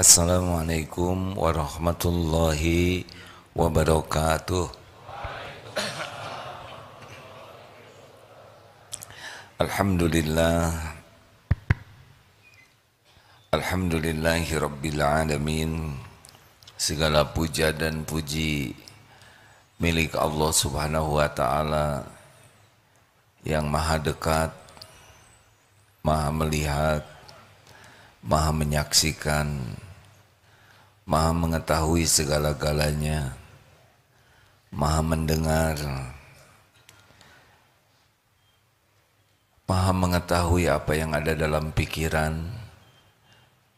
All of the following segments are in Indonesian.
Assalamualaikum warahmatullahi wabarakatuh. Alhamdulillah, alhamdulillahi rabbil alamin. Segala puja dan puji milik Allah subhanahu wa ta'ala yang maha dekat, maha melihat, maha menyaksikan, maha mengetahui segala-galanya, maha mendengar, maha mengetahui apa yang ada dalam pikiran,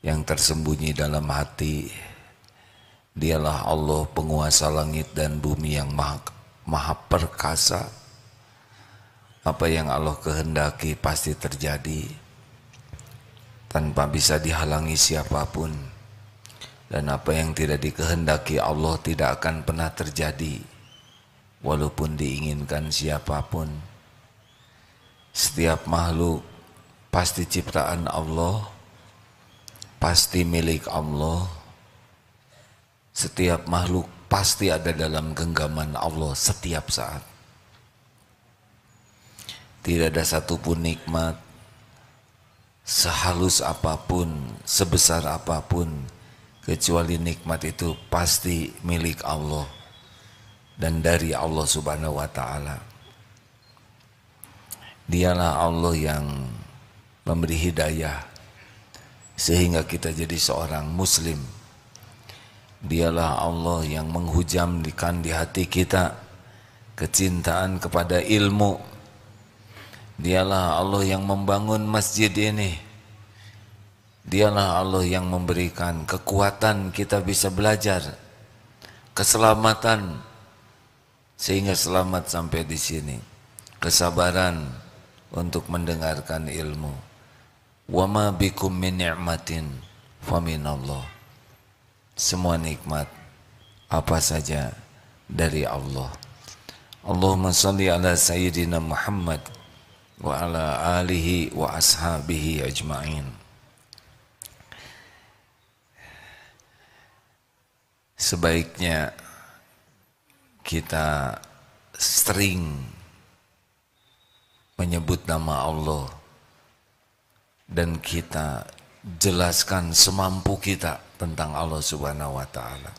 yang tersembunyi dalam hati. Dialah Allah penguasa langit dan bumi yang maha perkasa. Apa yang Allah kehendaki pasti terjadi tanpa bisa dihalangi siapapun, dan apa yang tidak dikehendaki Allah tidak akan pernah terjadi walaupun diinginkan siapapun. Setiap makhluk pasti ciptaan Allah, pasti milik Allah. Setiap makhluk pasti ada dalam genggaman Allah setiap saat. Tidak ada satupun nikmat, sehalus apapun, sebesar apapun, kecuali nikmat itu pasti milik Allah dan dari Allah subhanahu wa ta'ala. Dialah Allah yang memberi hidayah sehingga kita jadi seorang muslim. Dialah Allah yang menghujamkan di hati kita kecintaan kepada ilmu. Dialah Allah yang membangun masjid ini. Dialah Allah yang memberikan kekuatan kita bisa belajar, keselamatan sehingga selamat sampai di sini, kesabaran untuk mendengarkan ilmu. Wa ma bikum min ni'matin fa minallah. Semua nikmat apa saja dari Allah. Allahumma shalli ala sayyidina Muhammad wa ala alihi wa ashabihi ajma'in. Sebaiknya kita sering menyebut nama Allah dan kita jelaskan semampu kita tentang Allah subhanahu wa ta'ala.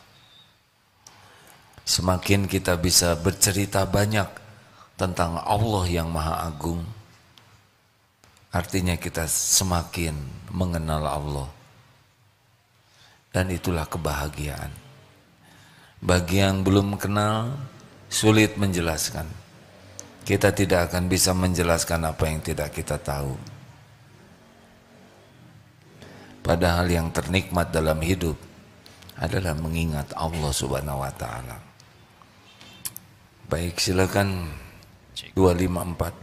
Semakin kita bisa bercerita banyak tentang Allah yang maha agung, artinya kita semakin mengenal Allah. Dan itulah kebahagiaan. Bagi yang belum kenal, sulit menjelaskan. Kita tidak akan bisa menjelaskan apa yang tidak kita tahu. Padahal yang ternikmat dalam hidup adalah mengingat Allah subhanahu wa ta'ala. Baik, silakan 254.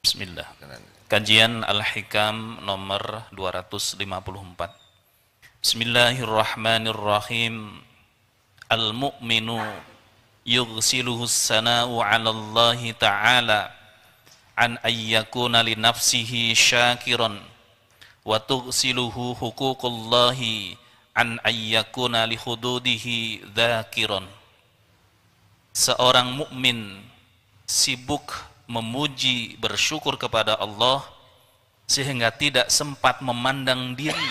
Bismillah. Kajian Al-Hikam nomor 254. Bismillahirrahmanirrahim. Al-mu'minu yughsiluhu as-sana'u 'ala Allah ta'ala an ayyakuna li nafsihi syakiran wa tughsiluhu huququllahi an ayyakuna li hududihi dzakiran. Seorang mukmin sibuk memuji, bersyukur kepada Allah sehingga tidak sempat memandang diri,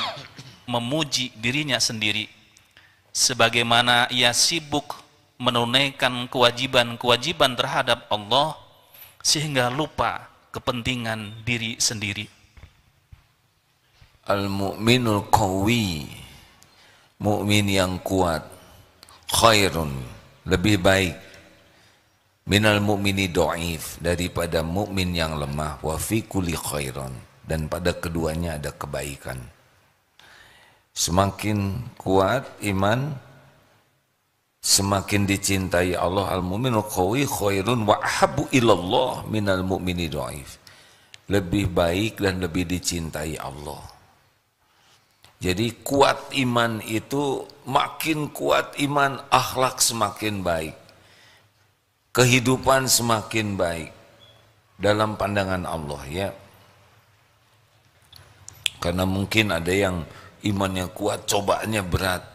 memuji dirinya sendiri, sebagaimana ia sibuk menunaikan kewajiban-kewajiban terhadap Allah sehingga lupa kepentingan diri sendiri. Al-mu'minul qawi, mukmin yang kuat, khairun, lebih baik, minal mu'mini dhaif, daripada mukmin yang lemah, wa fi kulli khairan, dan pada keduanya ada kebaikan. Semakin kuat iman, semakin dicintai Allah. Al-mu'minul qawi khairun wa ahabbu ilallah minal mu'mini dhaif, lebih baik dan lebih dicintai Allah. Jadi kuat iman itu, makin kuat iman, akhlak semakin baik, kehidupan semakin baik dalam pandangan Allah, ya. Karena mungkin ada yang imannya kuat, cobaannya berat.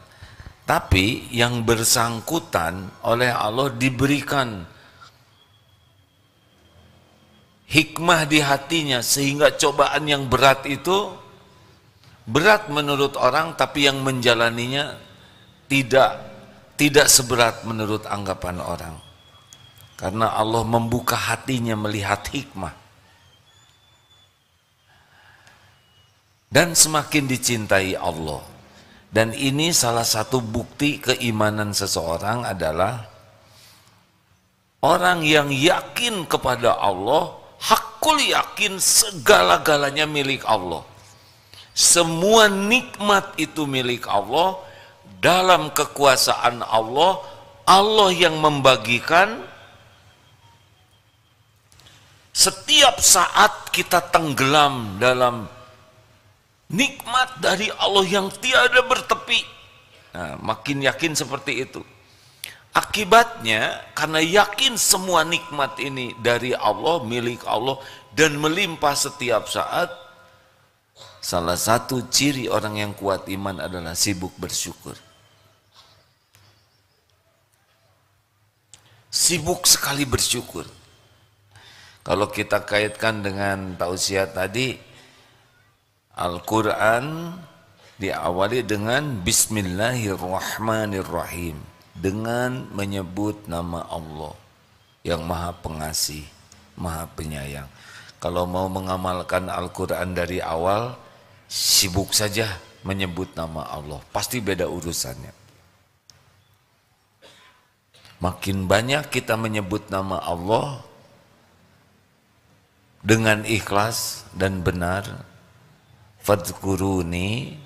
Tapi yang bersangkutan oleh Allah diberikan hikmah di hatinya sehingga cobaan yang berat itu berat menurut orang, tapi yang menjalaninya tidak seberat menurut anggapan orang. Karena Allah membuka hatinya melihat hikmah. Dan semakin dicintai Allah. Dan ini salah satu bukti keimanan seseorang adalah orang yang yakin kepada Allah, hakul yakin segala-galanya milik Allah. Semua nikmat itu milik Allah, dalam kekuasaan Allah, Allah yang membagikan. Setiap saat kita tenggelam dalam nikmat dari Allah yang tiada bertepi. Nah, makin yakin seperti itu. Akibatnya, karena yakin semua nikmat ini dari Allah, milik Allah, dan melimpah setiap saat, salah satu ciri orang yang kuat iman adalah sibuk bersyukur. Sibuk sekali bersyukur. Kalau kita kaitkan dengan tausiah tadi, Al-Quran diawali dengan Bismillahirrahmanirrahim, dengan menyebut nama Allah yang Maha Pengasih, Maha Penyayang. Kalau mau mengamalkan Al-Quran dari awal, sibuk saja menyebut nama Allah, pasti beda urusannya. Makin banyak kita menyebut nama Allah dengan ikhlas dan benar, fadhkuruni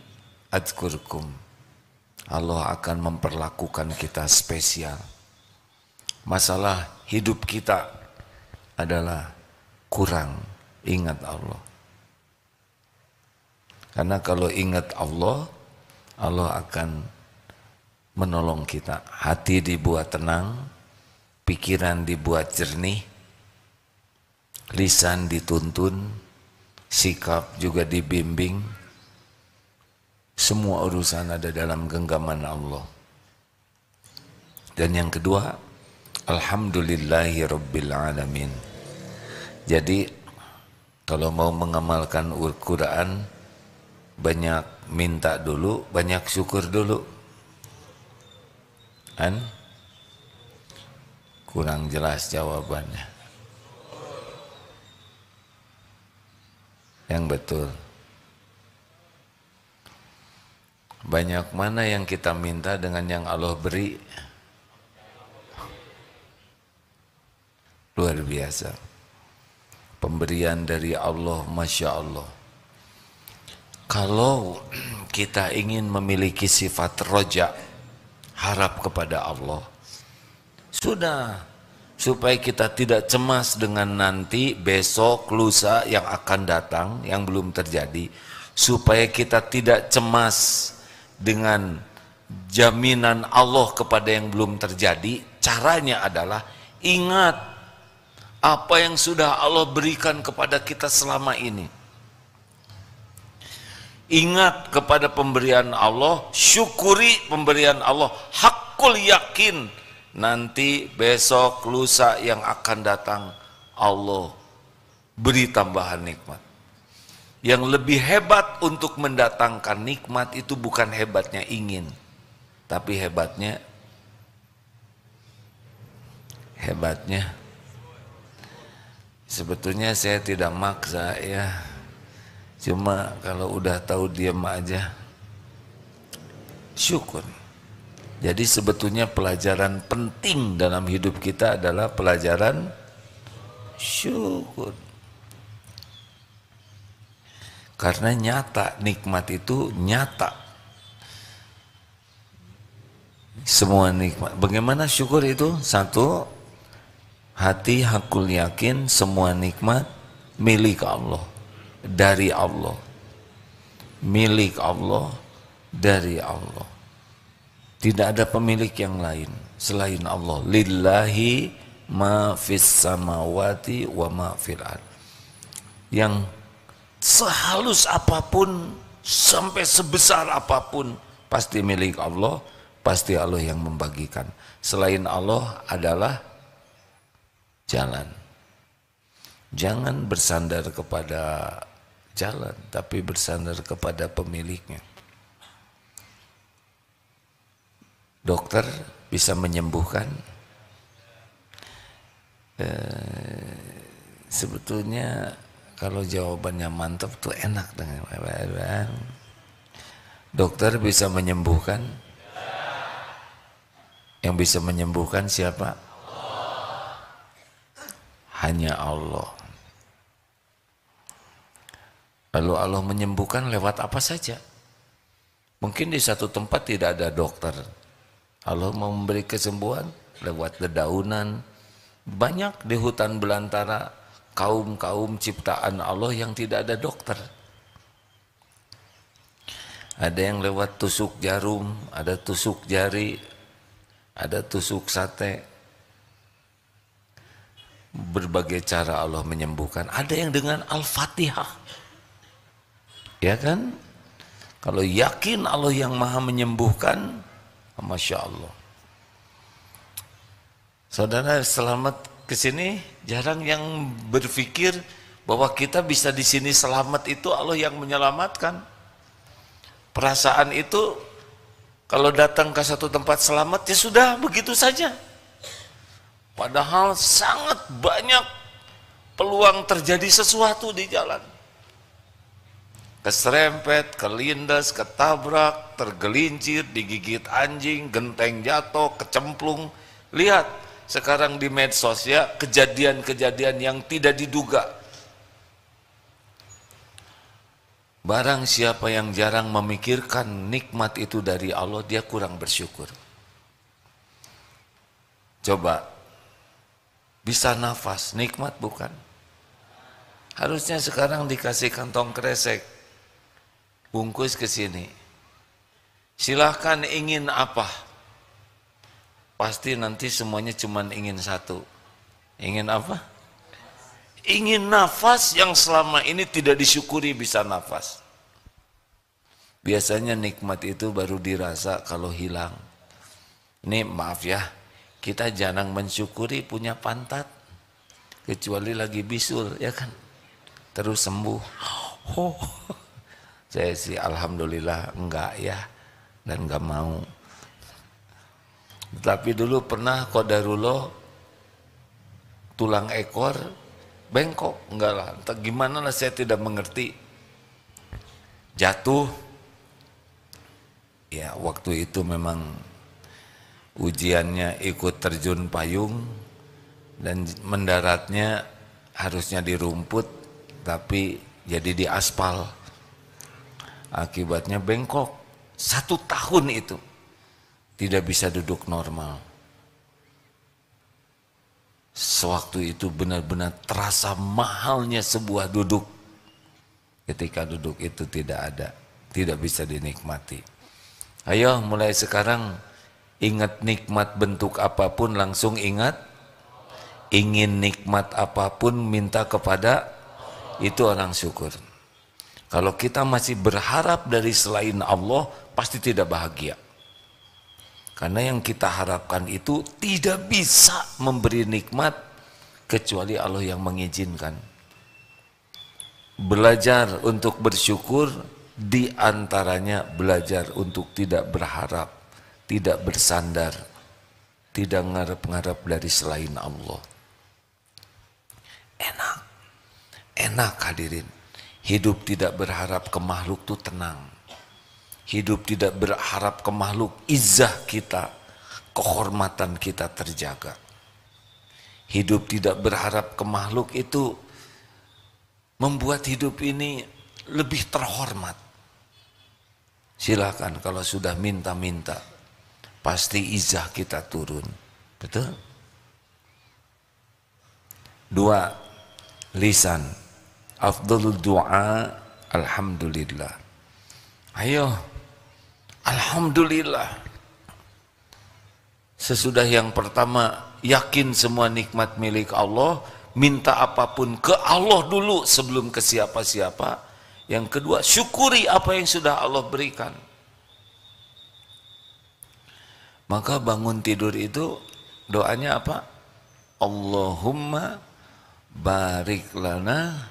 adzkurkum, Allah akan memperlakukan kita spesial. Masalah hidup kita adalah kurang ingat Allah. Karena kalau ingat Allah, Allah akan menolong kita. Hati dibuat tenang, pikiran dibuat jernih, lisan dituntun, sikap juga dibimbing. Semua urusan ada dalam genggaman Allah. Dan yang kedua, Alhamdulillahi Rabbil Alamin. Jadi kalau mau mengamalkan Al-Quran, banyak minta dulu, banyak syukur dulu. Kan? Kurang jelas jawabannya. Yang betul. Banyak mana yang kita minta dengan yang Allah beri? Luar biasa. Pemberian dari Allah, Masya Allah. Kalau kita ingin memiliki sifat roja, harap kepada Allah, sudah, supaya kita tidak cemas dengan nanti, besok, lusa yang akan datang, yang belum terjadi, supaya kita tidak cemas dengan jaminan Allah kepada yang belum terjadi. Caranya adalah ingat apa yang sudah Allah berikan kepada kita selama ini. Ingat kepada pemberian Allah, syukuri pemberian Allah, hakul yakin nanti besok lusa yang akan datang Allah beri tambahan nikmat. Yang lebih hebat untuk mendatangkan nikmat itu bukan hebatnya ingin, tapi hebatnya sebetulnya saya tidak maksa ya. Cuma kalau udah tahu diam aja, syukur. Jadi sebetulnya pelajaran penting dalam hidup kita adalah pelajaran syukur. Karena nyata, nikmat itu nyata. Semua nikmat. Bagaimana syukur itu? Satu, hati hakul yakin semua nikmat milik Allah. Dari Allah, milik Allah, dari Allah. Tidak ada pemilik yang lain selain Allah. Lillahi ma fis samawati wa ma fil ard. Yang sehalus apapun, sampai sebesar apapun, pasti milik Allah, pasti Allah yang membagikan. Selain Allah adalah jalan. Jangan bersandar kepada jalan, tapi bersandar kepada pemiliknya. Dokter bisa menyembuhkan. Sebetulnya kalau jawabannya mantap tuh enak dengan dokter bisa menyembuhkan. Yang bisa menyembuhkan siapa? Hanya Allah. Lalu Allah menyembuhkan lewat apa saja. Mungkin di satu tempat tidak ada dokter, Allah mau memberi kesembuhan lewat dedaunan. Banyak di hutan belantara kaum-kaum ciptaan Allah yang tidak ada dokter. Ada yang lewat tusuk jarum, ada tusuk jari, ada tusuk sate. Berbagai cara Allah menyembuhkan. Ada yang dengan Al-Fatihah. Ya kan? Kalau yakin Allah yang maha menyembuhkan, Masya Allah. Saudara selamat ke sini, jarang yang berpikir bahwa kita bisa di sini selamat itu Allah yang menyelamatkan. Perasaan itu kalau datang ke satu tempat selamat ya sudah begitu saja. Padahal sangat banyak peluang terjadi sesuatu di jalan. Keserempet, kelindas, ketabrak, tergelincir, digigit anjing, genteng jatuh, kecemplung. Lihat sekarang di medsos ya, kejadian-kejadian yang tidak diduga. Barang siapa yang jarang memikirkan nikmat itu dari Allah, dia kurang bersyukur. Coba, bisa nafas, nikmat bukan? Harusnya sekarang dikasih kantong kresek, bungkus ke sini. Silahkan ingin apa? Pasti nanti semuanya cuma ingin satu. Ingin apa? Ingin nafas yang selama ini tidak disyukuri bisa nafas. Biasanya nikmat itu baru dirasa kalau hilang. Ini maaf ya, kita jarang mensyukuri punya pantat. Kecuali lagi bisul, ya kan? Terus sembuh. Oh, saya sih alhamdulillah enggak ya, dan enggak mau. Tapi dulu pernah qadarullah tulang ekor bengkok, enggak lah, entah gimana lah saya tidak mengerti. Jatuh. Ya waktu itu memang ujiannya ikut terjun payung dan mendaratnya harusnya di rumput tapi jadi di aspal. Akibatnya bengkok. 1 tahun itu tidak bisa duduk normal. Sewaktu itu benar-benar terasa mahalnya sebuah duduk. Ketika duduk itu tidak ada, tidak bisa dinikmati. Ayo mulai sekarang ingat nikmat bentuk apapun langsung ingat. Ingin nikmat apapun minta kepada, itu orang syukur. Kalau kita masih berharap dari selain Allah pasti tidak bahagia. Karena yang kita harapkan itu tidak bisa memberi nikmat kecuali Allah yang mengizinkan. Belajar untuk bersyukur, diantaranya belajar untuk tidak berharap, tidak bersandar, tidak ngarep-ngarep dari selain Allah. Enak hadirin. Hidup tidak berharap ke makhluk itu tenang. Hidup tidak berharap ke makhluk, izzah kita, kehormatan kita terjaga. Hidup tidak berharap ke makhluk itu membuat hidup ini lebih terhormat. Silakan kalau sudah minta-minta, pasti izzah kita turun. Betul? 2. Lisan. Afdhalul du'a alhamdulillah. Ayo, alhamdulillah. Sesudah yang pertama, yakin semua nikmat milik Allah, minta apapun ke Allah dulu sebelum ke siapa-siapa. Yang kedua, syukuri apa yang sudah Allah berikan. Maka bangun tidur itu doanya apa? Allahumma barik lana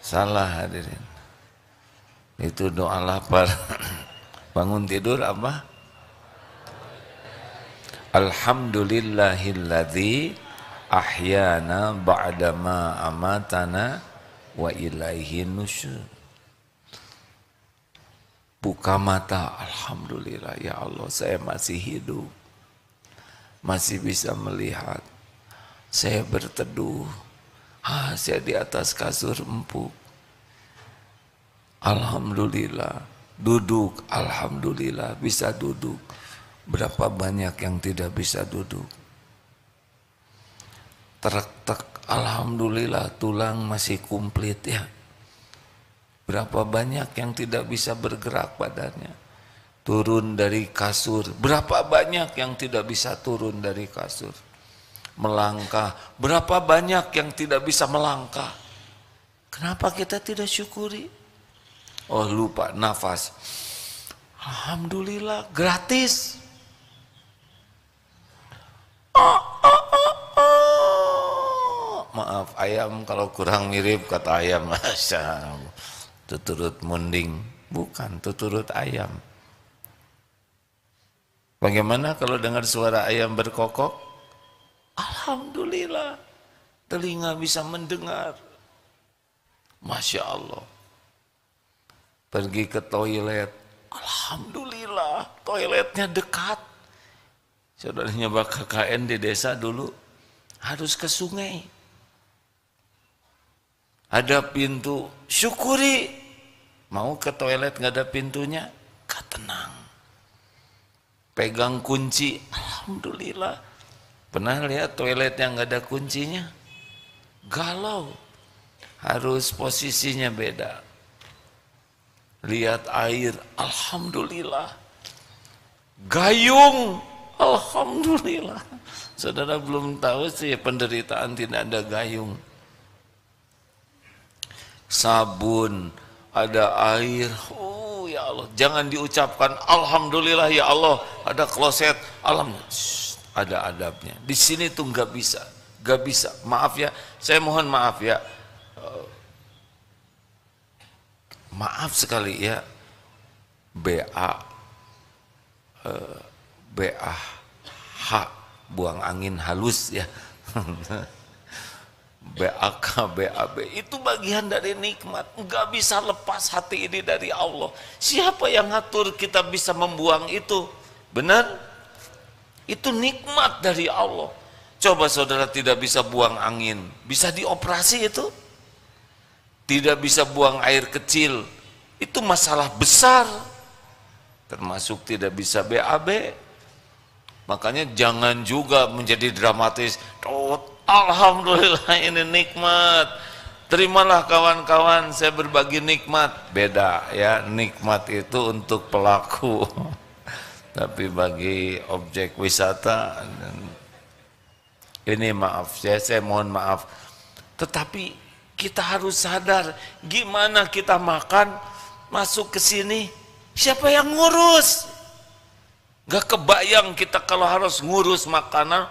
salah hadirin. Itu doa lapar. Bangun tidur apa? Alhamdulillahilladzi ahyana ba'dama amatana wa ilaihi nusyur. Buka mata, alhamdulillah ya Allah, saya masih hidup, masih bisa melihat, saya berteduh, saya di atas kasur empuk, alhamdulillah. Duduk, alhamdulillah bisa duduk. Berapa banyak yang tidak bisa duduk? Tek, alhamdulillah tulang masih komplit ya. Berapa banyak yang tidak bisa bergerak badannya, turun dari kasur. Berapa banyak yang tidak bisa turun dari kasur, melangkah. Berapa banyak yang tidak bisa melangkah. Kenapa kita tidak syukuri? Oh, lupa nafas. Alhamdulillah gratis. Maaf ayam kalau kurang mirip kata ayam. Masya Allah. Tuturut munding, bukan tuturut ayam. Bagaimana kalau dengar suara ayam berkokok? Alhamdulillah, telinga bisa mendengar. Masya Allah. Pergi ke toilet, alhamdulillah, toiletnya dekat. Saudaranya Pak KKN di desa dulu harus ke sungai. Ada pintu, syukuri. Mau ke toilet nggak ada pintunya, gak tenang. Pegang kunci, alhamdulillah. Pernah lihat toilet yang nggak ada kuncinya? Galau. Harus posisinya beda. Lihat air, alhamdulillah. Gayung, alhamdulillah. Saudara belum tahu sih penderitaan tidak ada gayung. Sabun, ada air, oh ya Allah, jangan diucapkan alhamdulillah ya Allah, ada kloset, ada adabnya. Di sini tuh nggak bisa, Maaf ya, saya mohon maaf ya, maaf sekali ya, BAH, buang angin halus ya. BAK, BAB itu bagian dari nikmat. Enggak bisa lepas hati ini dari Allah. Siapa yang ngatur kita bisa membuang itu? Benar? Itu nikmat dari Allah. Coba saudara tidak bisa buang angin, bisa dioperasi itu? Tidak bisa buang air kecil, itu masalah besar. Termasuk tidak bisa BAB. Makanya jangan juga menjadi dramatis. Alhamdulillah ini nikmat. Terimalah kawan-kawan, saya berbagi nikmat. Beda ya, nikmat itu untuk pelaku. Tapi bagi objek wisata, ini maaf saya mohon maaf. Tetapi kita harus sadar, gimana kita makan, masuk ke sini, siapa yang ngurus? Gak kebayang kita kalau harus ngurus makanan.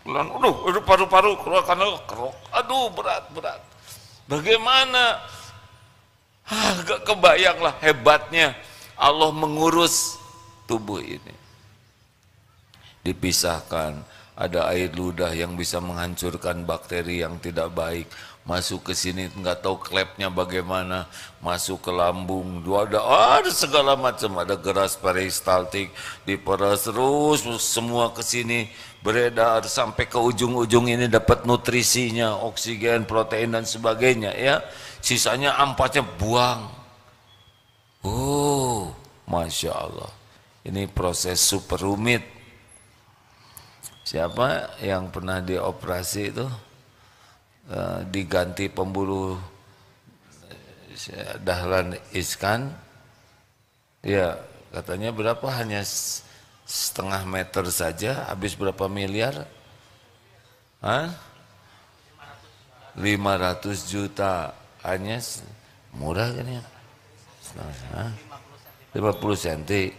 Aduh, paru-paru keluarkan, aduh berat. Bagaimana? Gak kebayang lah hebatnya Allah mengurus tubuh ini. Dipisahkan, ada air ludah yang bisa menghancurkan bakteri yang tidak baik. Masuk ke sini nggak tahu klepnya bagaimana, masuk ke lambung, ada segala macam, ada geras peristaltik, diperas terus semua ke sini beredar sampai ke ujung-ujung ini dapat nutrisinya, oksigen, protein dan sebagainya ya. Sisanya ampasnya buang. Oh, Masya Allah. Ini proses super rumit. Siapa yang pernah dioperasi itu? Diganti pembuluh dahlan iskan, ya katanya berapa, hanya setengah meter saja, habis berapa miliar, Hah? 500 juta hanya murah kan ya? 50 cm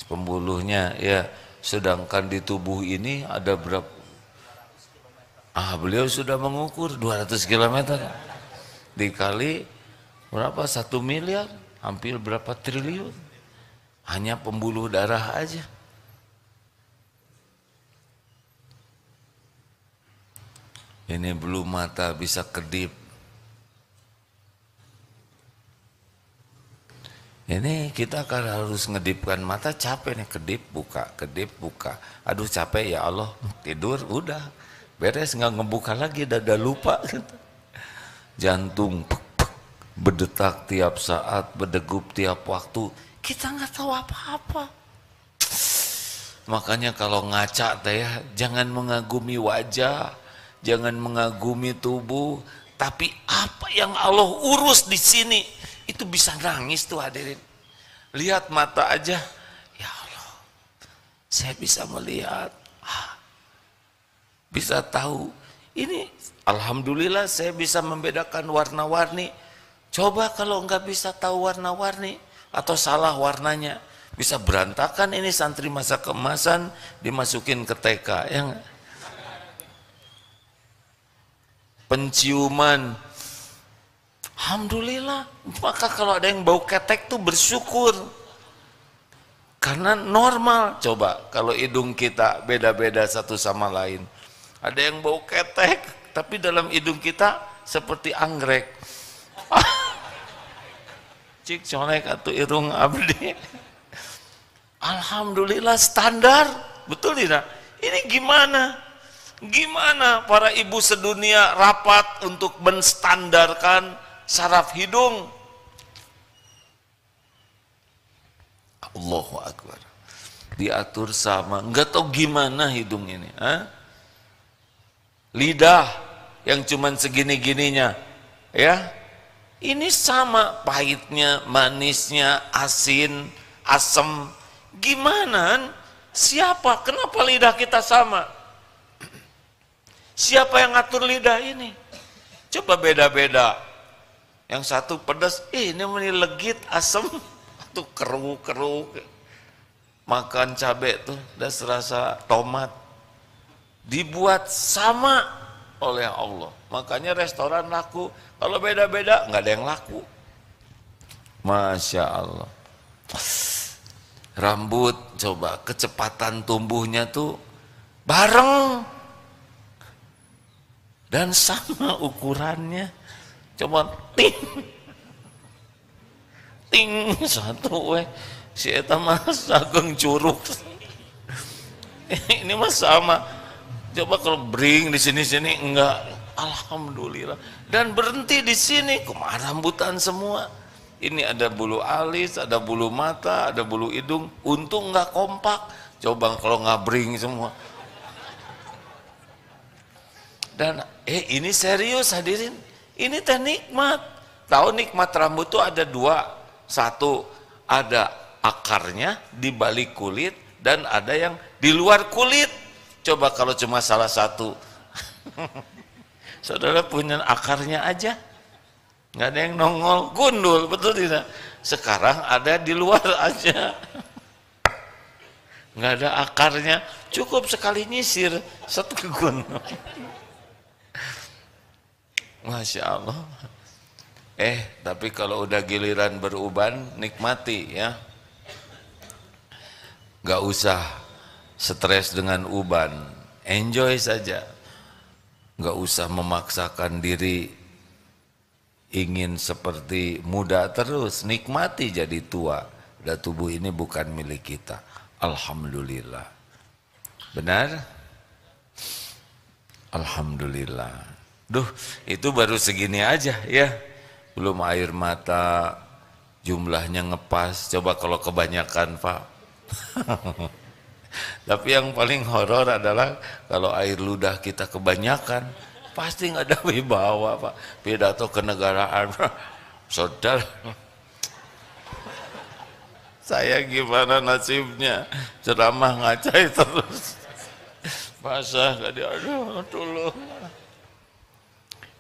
pembuluhnya ya, sedangkan di tubuh ini ada berapa? Beliau sudah mengukur 200 km dikali berapa? 1 miliar, hampir berapa triliun hanya pembuluh darah aja. Ini bulu mata bisa kedip. Ini kita kan harus ngedipkan mata, capek nih, kedip buka. Aduh capek ya Allah, tidur udah beres, nggak ngebuka lagi, dada lupa. Jantung berdetak tiap saat, berdegup tiap waktu, kita nggak tahu apa-apa. Makanya kalau ngaca teh ya, jangan mengagumi wajah, jangan mengagumi tubuh, tapi apa yang Allah urus di sini itu bisa nangis tuh hadirin. Lihat mata aja, ya Allah, saya bisa melihat, bisa tahu. Ini alhamdulillah saya bisa membedakan warna-warni. Coba kalau nggak bisa tahu warna-warni atau salah warnanya, bisa berantakan ini santri masa keemasan dimasukin ke TK yang penciuman. Alhamdulillah, maka kalau ada yang bau ketek tuh bersyukur karena normal. Coba kalau hidung kita beda-beda satu sama lain, ada yang bau ketek tapi dalam hidung kita seperti anggrek. Cik colek atau irung abdi. Alhamdulillah standar, betul tidak? Ini gimana para ibu sedunia rapat untuk menstandarkan saraf hidung. Allahu Akbar, diatur sama, nggak tahu gimana hidung ini. Lidah yang cuman segini-gininya, ya ini sama pahitnya, manisnya, asin, asam. Gimana? Siapa? Kenapa lidah kita sama? Siapa yang ngatur lidah ini? Coba beda-beda. Yang satu pedas, ini legit, asam, tuh keruk-keruk. Makan cabai tuh, udah serasa tomat. Dibuat sama oleh Allah. Makanya restoran laku. Kalau beda-beda, nggak ada yang laku. Masya Allah. Rambut, coba kecepatan tumbuhnya tuh bareng. Dan sama ukurannya. Coba ting satu si eta mah sageng curug. Ini mah sama. Coba kalau bring di sini enggak, alhamdulillah. Dan berhenti di sini, kumaha rambutan semua. Ini ada bulu alis, ada bulu mata, ada bulu hidung. Untung enggak kompak. Coba kalau ngabring semua. Dan ini serius hadirin. Ini teh nikmat. Tahu nikmat rambut itu ada dua. Satu, ada akarnya di balik kulit dan ada yang di luar kulit. Coba kalau cuma salah satu. Saudara punya akarnya aja. Nggak ada yang nongol, gundul, betul tidak? Sekarang ada di luar aja. Nggak ada akarnya, cukup sekali nyisir, satu gundul. Masya Allah. Tapi kalau udah giliran beruban, nikmati ya. Gak usah stres dengan uban, enjoy saja. Gak usah memaksakan diri ingin seperti muda terus, nikmati jadi tua. Dan tubuh ini bukan milik kita. Alhamdulillah. Benar? Alhamdulillah. Duh, itu baru segini aja ya. Belum air mata, jumlahnya ngepas. Coba kalau kebanyakan, Pak. Tapi yang paling horor adalah kalau air ludah kita kebanyakan, pasti nggak ada wibawa, Pak. Pidato kenegaraan, saudara. Saya gimana nasibnya? Ceramah ngacai terus. basah gak dia, aduh tolong.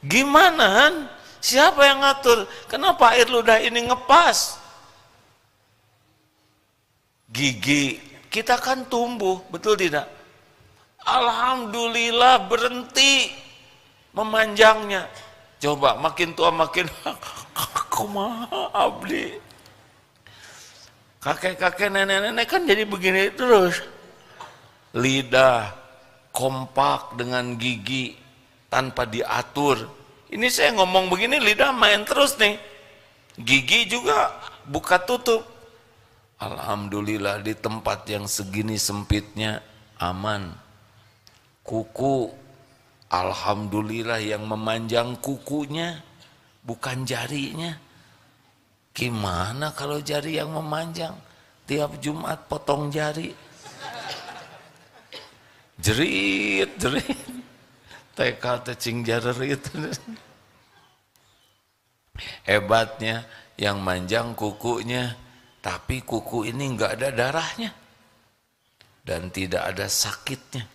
Gimana? Siapa yang ngatur? Kenapa air ludah ini ngepas? Gigi kita kan tumbuh, betul tidak? Alhamdulillah berhenti memanjangnya. Coba makin tua makin kumaha abdi. Kakek-kakek nenek-nenek kan jadi begini terus. Lidah kompak dengan gigi tanpa diatur. Ini saya ngomong begini lidah main terus nih. Gigi juga buka tutup. Alhamdulillah di tempat yang segini sempitnya aman. Kuku, alhamdulillah yang memanjang kukunya bukan jarinya. Gimana kalau jari yang memanjang? Tiap Jumat potong jari. Jerit, jerit. TK cacing jarerit. Hebatnya yang manjang kukunya, tapi kuku ini enggak ada darahnya dan tidak ada sakitnya.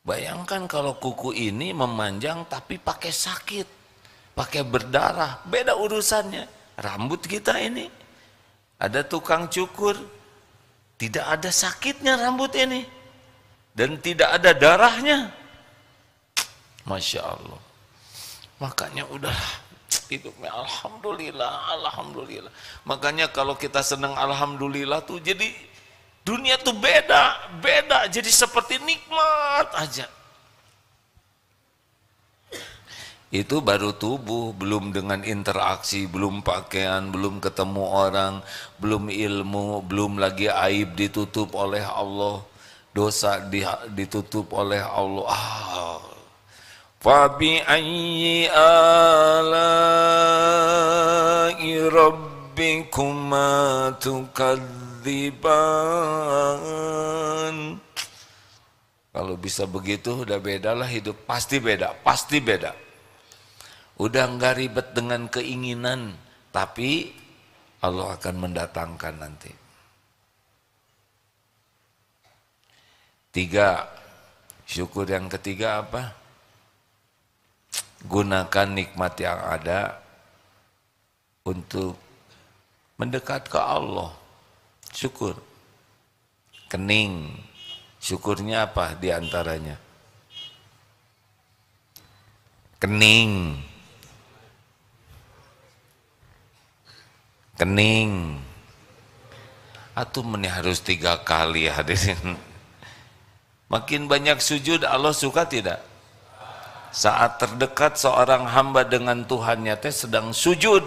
Bayangkan kalau kuku ini memanjang tapi pakai sakit, pakai berdarah, beda urusannya. Rambut kita ini ada tukang cukur, tidak ada sakitnya rambut ini dan tidak ada darahnya. Masya Allah. Makanya udah hidupnya alhamdulillah, alhamdulillah. Makanya kalau kita senang alhamdulillah tuh jadi dunia tuh beda, beda. Jadi seperti nikmat aja. Itu baru tubuh, belum dengan interaksi, belum pakaian, belum ketemu orang, belum ilmu, belum lagi aib ditutup oleh Allah, dosa ditutup oleh Allah. Fabi ayyi ala'i rabbikuma tukadziban. Kalau bisa begitu udah bedalah hidup, pasti beda, pasti beda. Udah enggak ribet dengan keinginan, tapi Allah akan mendatangkan nanti. 3, syukur yang ketiga apa? Gunakan nikmat yang ada untuk mendekat ke Allah. Syukur. Kening. Syukurnya apa diantaranya? Kening. Kening. Atuh meni harus 3 kali hadirin. Makin banyak sujud Allah suka tidak? Saat terdekat seorang hamba dengan Tuhannya teh sedang sujud.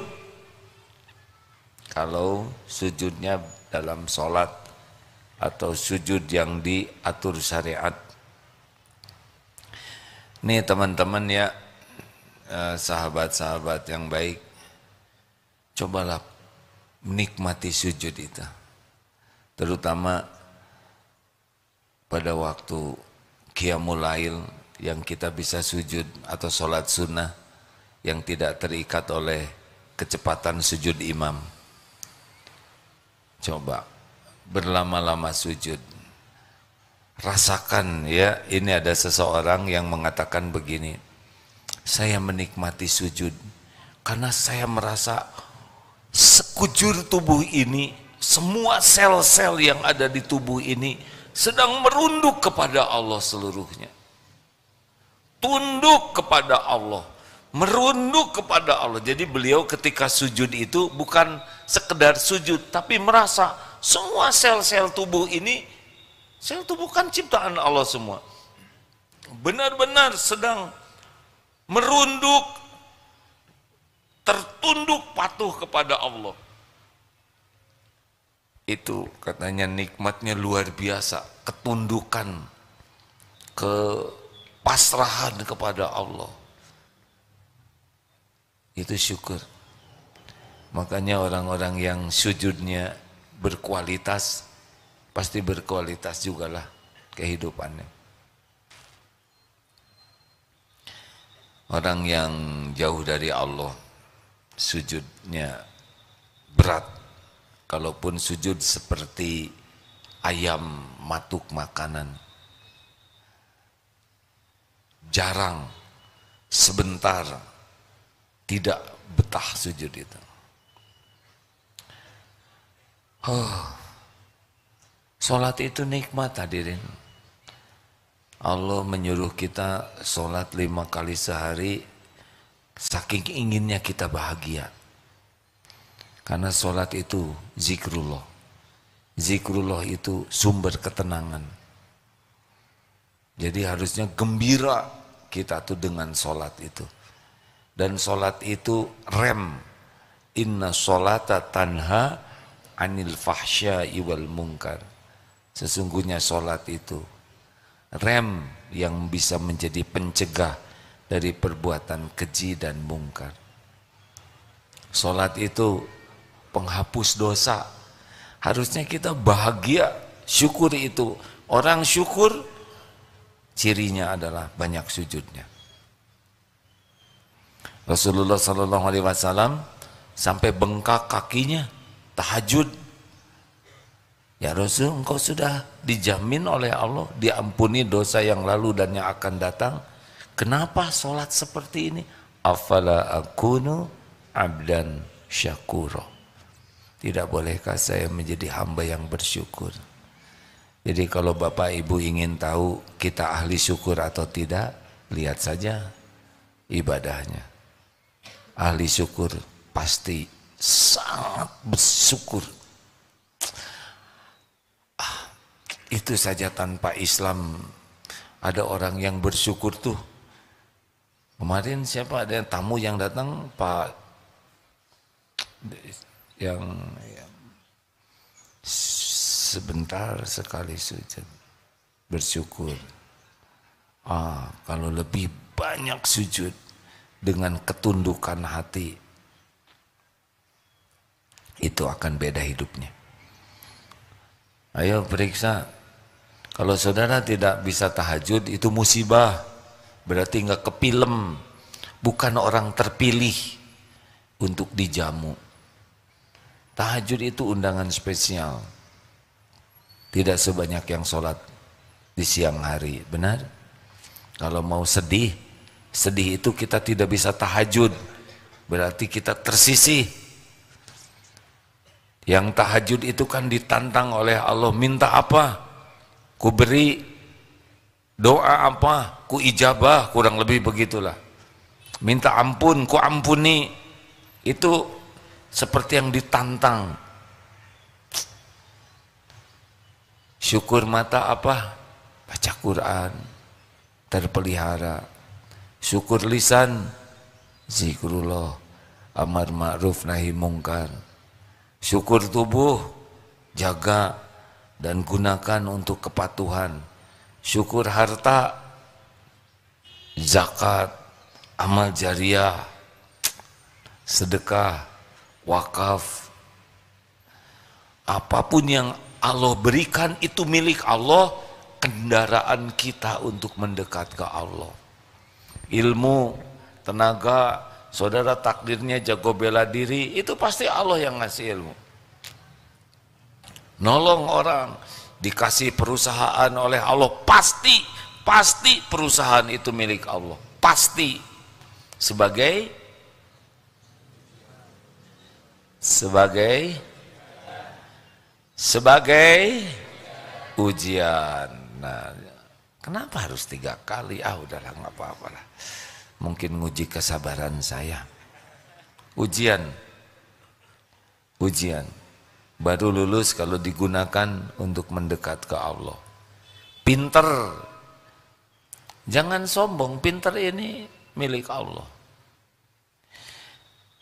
Kalau sujudnya dalam sholat atau sujud yang diatur syariat. Nih teman-teman ya, sahabat-sahabat yang baik, cobalah menikmati sujud itu. Terutama pada waktu qiyamul lail yang kita bisa sujud atau sholat sunnah yang tidak terikat oleh kecepatan sujud imam. Coba berlama-lama sujud. Rasakan ya, ini ada seseorang yang mengatakan begini, saya menikmati sujud karena saya merasa sekujur tubuh ini, semua sel-sel yang ada di tubuh ini sedang merunduk kepada Allah seluruhnya. Tunduk kepada Allah, merunduk kepada Allah. Jadi beliau ketika sujud itu bukan sekedar sujud, tapi merasa semua sel-sel tubuh ini, sel tubuh kan ciptaan Allah semua, benar-benar sedang merunduk, tertunduk patuh kepada Allah. Itu katanya nikmatnya luar biasa, ketundukan, pasrahan kepada Allah. Itu syukur. Makanya orang-orang yang sujudnya berkualitas, pasti berkualitas jugalah kehidupannya. Orang yang jauh dari Allah, sujudnya berat. Kalaupun sujud seperti ayam matuk makanan, jarang, sebentar, tidak betah sujud itu. Sholat itu nikmat hadirin. Allah menyuruh kita sholat 5 kali sehari, saking inginnya kita bahagia. Karena sholat itu zikrullah. Zikrullah itu sumber ketenangan. Jadi harusnya gembira kita tuh dengan sholat itu. Dan sholat itu rem. Inna sholata tanha anil fahsya'i wal munkar. Sesungguhnya sholat itu rem yang bisa menjadi pencegah dari perbuatan keji dan mungkar. Sholat itu penghapus dosa. Harusnya kita bahagia, syukur itu. Orang syukur cirinya adalah banyak sujudnya. Rasulullah SAW sampai bengkak kakinya tahajud. Ya Rasul, engkau sudah dijamin oleh Allah diampuni dosa yang lalu dan yang akan datang. Kenapa sholat seperti ini? Afala akunu abdan syakuro. Tidak bolehkah saya menjadi hamba yang bersyukur? Jadi kalau Bapak Ibu ingin tahu kita ahli syukur atau tidak, lihat saja ibadahnya. Ahli syukur pasti sangat bersyukur. Itu saja tanpa Islam ada orang yang bersyukur tuh. Kemarin siapa ada tamu yang datang, Pak yang sebentar sekali sujud bersyukur. Kalau lebih banyak sujud dengan ketundukan hati, itu akan beda hidupnya. Ayo periksa. Kalau saudara tidak bisa tahajud, itu musibah. Berarti nggak kepilem. Bukan orang terpilih untuk dijamu. Tahajud itu undangan spesial. Tidak sebanyak yang sholat di siang hari. Benar? Kalau mau sedih, sedih itu kita tidak bisa tahajud. Berarti kita tersisih. Yang tahajud itu kan ditantang oleh Allah. Minta apa? Ku beri. Doa apa? Ku ijabah. Kurang lebih begitulah. Minta ampun, ku ampuni. Itu seperti yang ditantang. Syukur mata apa? Baca Quran, terpelihara. Syukur lisan, zikrullah, amar ma'ruf nahi mungkar. Syukur tubuh, jaga dan gunakan untuk kepatuhan. Syukur harta, zakat, amal jariah, sedekah, wakaf. Apapun yang Allah berikan itu milik Allah, kendaraan kita untuk mendekat ke Allah. Ilmu, tenaga, saudara takdirnya jago bela diri, itu pasti Allah yang ngasih ilmu. Nolong orang, dikasih perusahaan oleh Allah, pasti perusahaan itu milik Allah, pasti. Sebagai ujian. Nah, kenapa harus 3 kali? Udahlah nggak apa-apa lah. Mungkin nguji kesabaran saya. Ujian. Baru lulus kalau digunakan untuk mendekat ke Allah. Pinter. Jangan sombong, pinter ini milik Allah.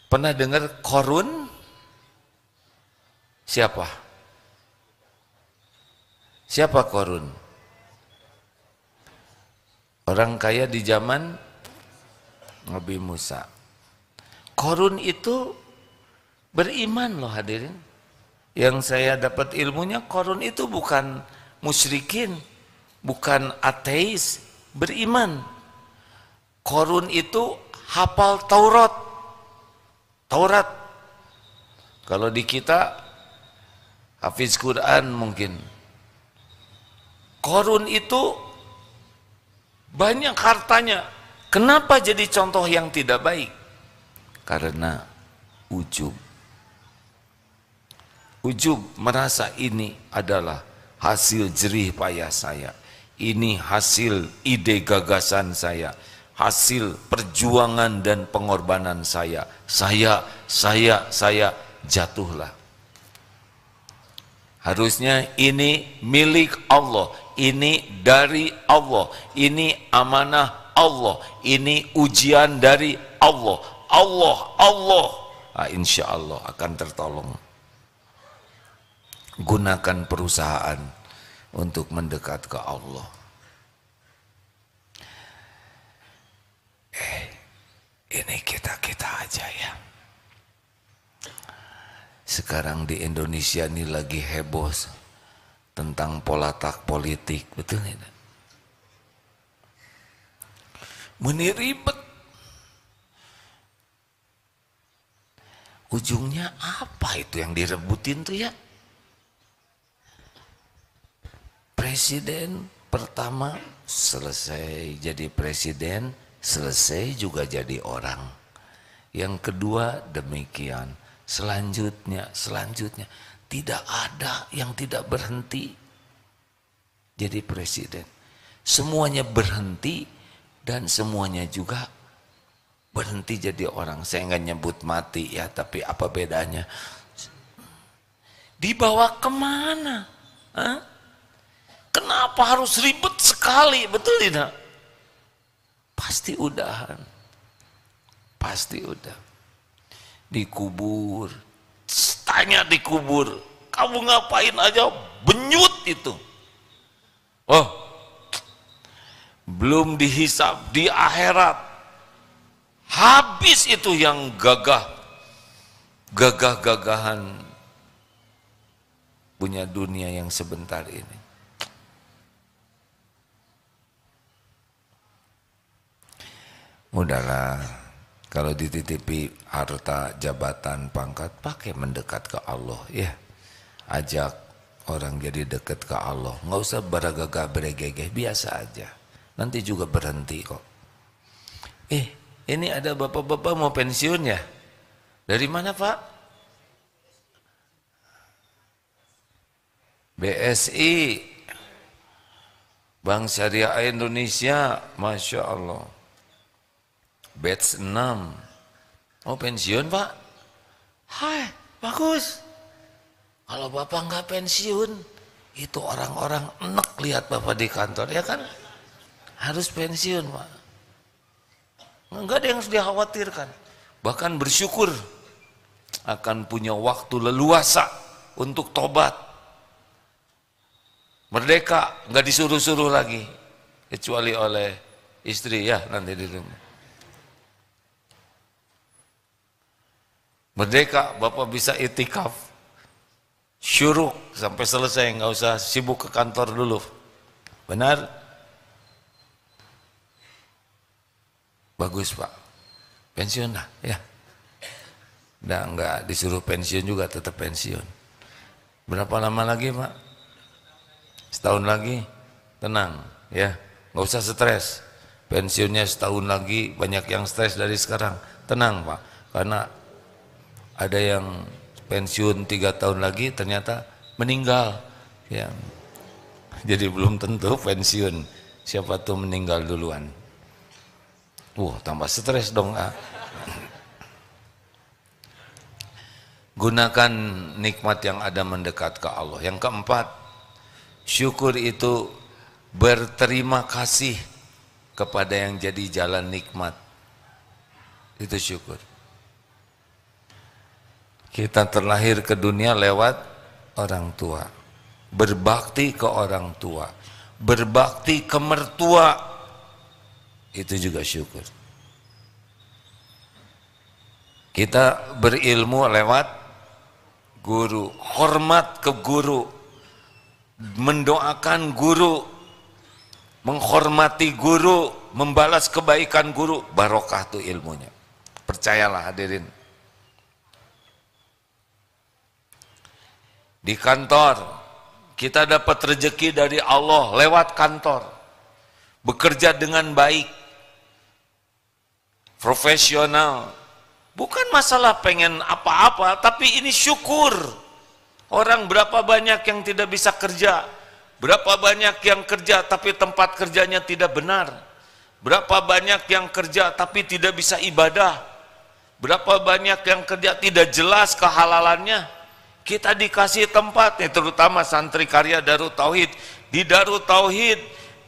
Pernah dengar Korun? Siapa? Siapa Korun? Orang kaya di zaman Nabi Musa. Korun itu beriman loh hadirin. Yang saya dapat ilmunya, Korun itu bukan musyrikin, bukan ateis, beriman. Korun itu hafal Taurat. Kalau di kita hafiz Quran mungkin. Korun itu banyak hartanya. Kenapa jadi contoh yang tidak baik? Karena ujub. Ujub merasa ini adalah hasil jerih payah saya. Ini hasil ide gagasan saya. Hasil perjuangan dan pengorbanan saya. Saya jatuhlah. Harusnya ini milik Allah. Ini dari Allah. Ini amanah Allah. Ini ujian dari Allah. Allah. Insya Allah akan tertolong. Gunakan perusahaan untuk mendekat ke Allah. Ini kita aja ya. Sekarang di Indonesia ini lagi heboh tentang polatak politik, betul tidak? Ini ribet. Ujungnya apa itu yang direbutin tuh ya? Presiden pertama selesai jadi presiden, selesai juga jadi orang. Yang kedua demikian, selanjutnya tidak ada yang tidak berhenti jadi presiden. Semuanya berhenti dan semuanya juga berhenti jadi orang. Saya nggak nyebut mati ya, tapi apa bedanya? Dibawa kemana? Hah? Kenapa harus ribet sekali, betul tidak? Pasti udahan. Pasti udah. Dikubur. Tanya dikubur. Kamu ngapain aja benyut itu. Oh. Belum dihisab di akhirat. Habis itu yang gagah-gagahan punya dunia yang sebentar ini. Udahlah, kalau dititipi harta, jabatan, pangkat, pakai mendekat ke Allah ya. Ajak orang jadi dekat ke Allah. Nggak usah beragagah beregegeh, biasa aja. Nanti juga berhenti kok. Ini ada bapak-bapak mau pensiun ya? Dari mana Pak? BSI, Bank Syariah Indonesia, Masya Allah. Batch 6. Oh pensiun Pak? Hai, bagus. Kalau Bapak nggak pensiun, itu orang-orang enek lihat Bapak di kantor, ya kan? Harus pensiun Pak. Nggak ada yang harus dikhawatirkan. Bahkan bersyukur akan punya waktu leluasa untuk tobat. Merdeka, nggak disuruh-suruh lagi. Kecuali oleh istri ya nanti di rumah. Merdeka, Bapak bisa itikaf, syuruk sampai selesai, nggak usah sibuk ke kantor dulu. Benar? Bagus Pak, pensiun lah ya. Udah nggak disuruh pensiun juga tetap pensiun. Berapa lama lagi Pak? Setahun lagi, tenang ya, nggak usah stres. Pensiunnya setahun lagi, banyak yang stres dari sekarang. Tenang Pak, karena ada yang pensiun 3 tahun lagi ternyata meninggal ya. Jadi belum tentu pensiun, siapa tuh meninggal duluan. Tambah stres dong. Gunakan nikmat yang ada mendekat ke Allah. Yang keempat, syukur itu berterima kasih kepada yang jadi jalan nikmat. Itu syukur. Kita terlahir ke dunia lewat orang tua. Berbakti ke orang tua. Berbakti ke mertua. Itu juga syukur. Kita berilmu lewat guru. Hormat ke guru. Mendoakan guru. Menghormati guru. Membalas kebaikan guru. Barokah tuh ilmunya. Percayalah hadirin. Di kantor, kita dapat rezeki dari Allah lewat kantor. bekerja dengan baik, profesional. Bukan masalah pengen apa-apa, tapi ini syukur. Orang berapa banyak yang tidak bisa kerja, berapa banyak yang kerja tapi tempat kerjanya tidak benar, berapa banyak yang kerja tapi tidak bisa ibadah, berapa banyak yang kerja tidak jelas kehalalannya. Kita dikasih tempat, terutama santri karya Darut Tauhid. Di Darut Tauhid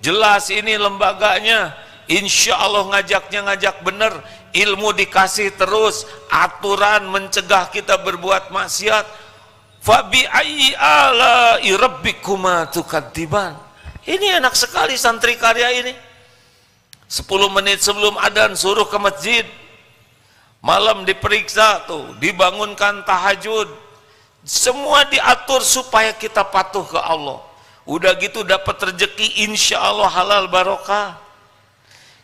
jelas ini lembaganya, insya Allah ngajaknya ngajak bener, ilmu dikasih terus, aturan mencegah kita berbuat maksiat. Fabi ayyi ala'i rabbikuma tukadziban. Ini enak sekali santri karya ini. 10 menit sebelum adzan suruh ke masjid, malam diperiksa tuh, dibangunkan tahajud, semua diatur supaya kita patuh ke Allah. Udah gitu dapat rezeki, insya Allah halal barokah.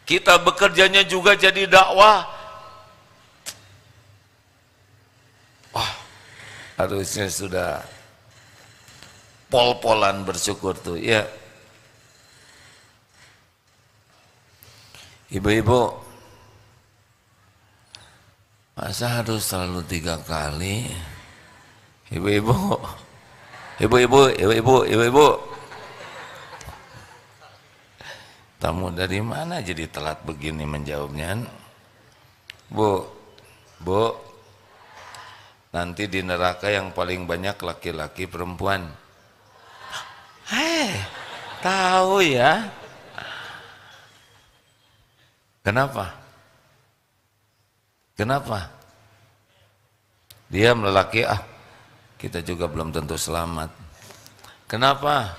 Kita bekerjanya juga jadi dakwah. Wah, harusnya sudah pol-polan bersyukur tuh ya. Ibu-ibu, masa harus selalu 3 kali? Ibu-ibu, ibu-ibu, tamu dari mana jadi telat begini menjawabnya? Bu, nanti di neraka yang paling banyak laki-laki perempuan. Tahu ya? Kenapa? Dia lelaki, kita juga belum tentu selamat. Kenapa?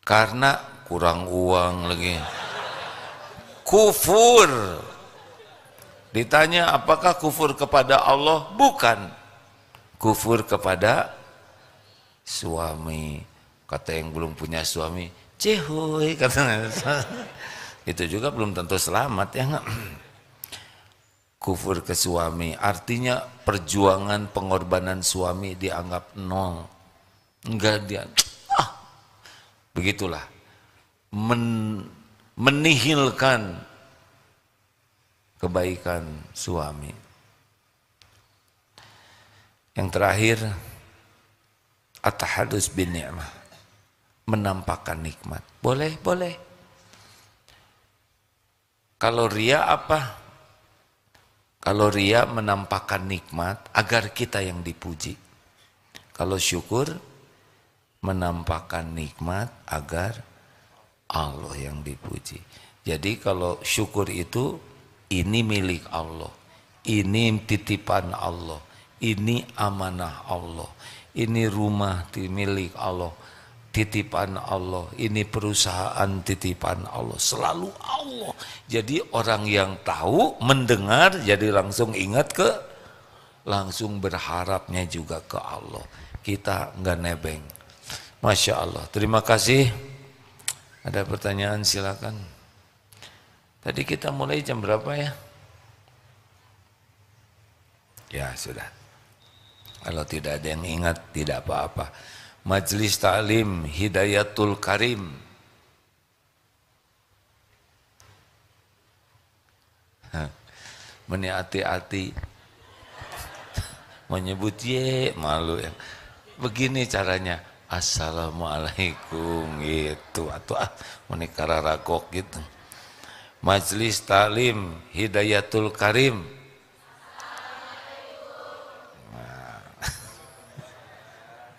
Karena kurang uang lagi. Kufur. Ditanya apakah kufur kepada Allah? Bukan. Kufur kepada suami. Kata yang belum punya suami, cehoy katanya. Itu juga belum tentu selamat ya enggak? Kufur ke suami artinya perjuangan pengorbanan suami dianggap nol. Enggak dia. Begitulah. Menihilkan kebaikan suami. Yang terakhir, at-tahadus bin ni'mah, menampakkan nikmat. Boleh. Kalau ria apa? Kalau ria menampakkan nikmat agar kita yang dipuji. Kalau syukur menampakkan nikmat agar Allah yang dipuji. Jadi kalau syukur itu, ini milik Allah, ini titipan Allah, ini amanah Allah, ini rumah milik Allah, titipan Allah, ini perusahaan titipan Allah, selalu Allah. Jadi orang yang tahu, mendengar, jadi langsung ingat langsung berharapnya juga ke Allah. Kita enggak nebeng. Masya Allah. Terima kasih. Ada pertanyaan silakan. Tadi kita mulai jam berapa ya? Ya sudah. Kalau tidak ada yang ingat tidak apa-apa. Majelis Ta'lim Hidayatul Karim. Meni hati-hati. Menyebut malu ya. Begini caranya. Assalamualaikum gitu. Atau meni kararagok gitu. Majelis Ta'lim Hidayatul Karim.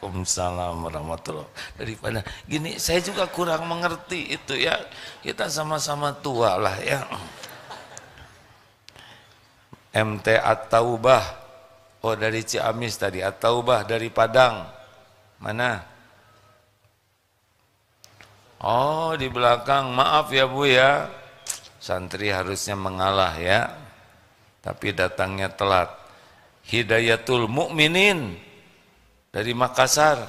Waalaikumsalam warahmatullahi. Daripada gini saya juga kurang mengerti itu ya. Kita sama-sama tua lah ya. MT At-Taubah. Oh dari Ciamis tadi. At-Taubah dari Padang. Mana? Oh di belakang. Maaf ya Bu ya. Santri harusnya mengalah ya. Tapi datangnya telat. Hidayatul Mukminin dari Makassar.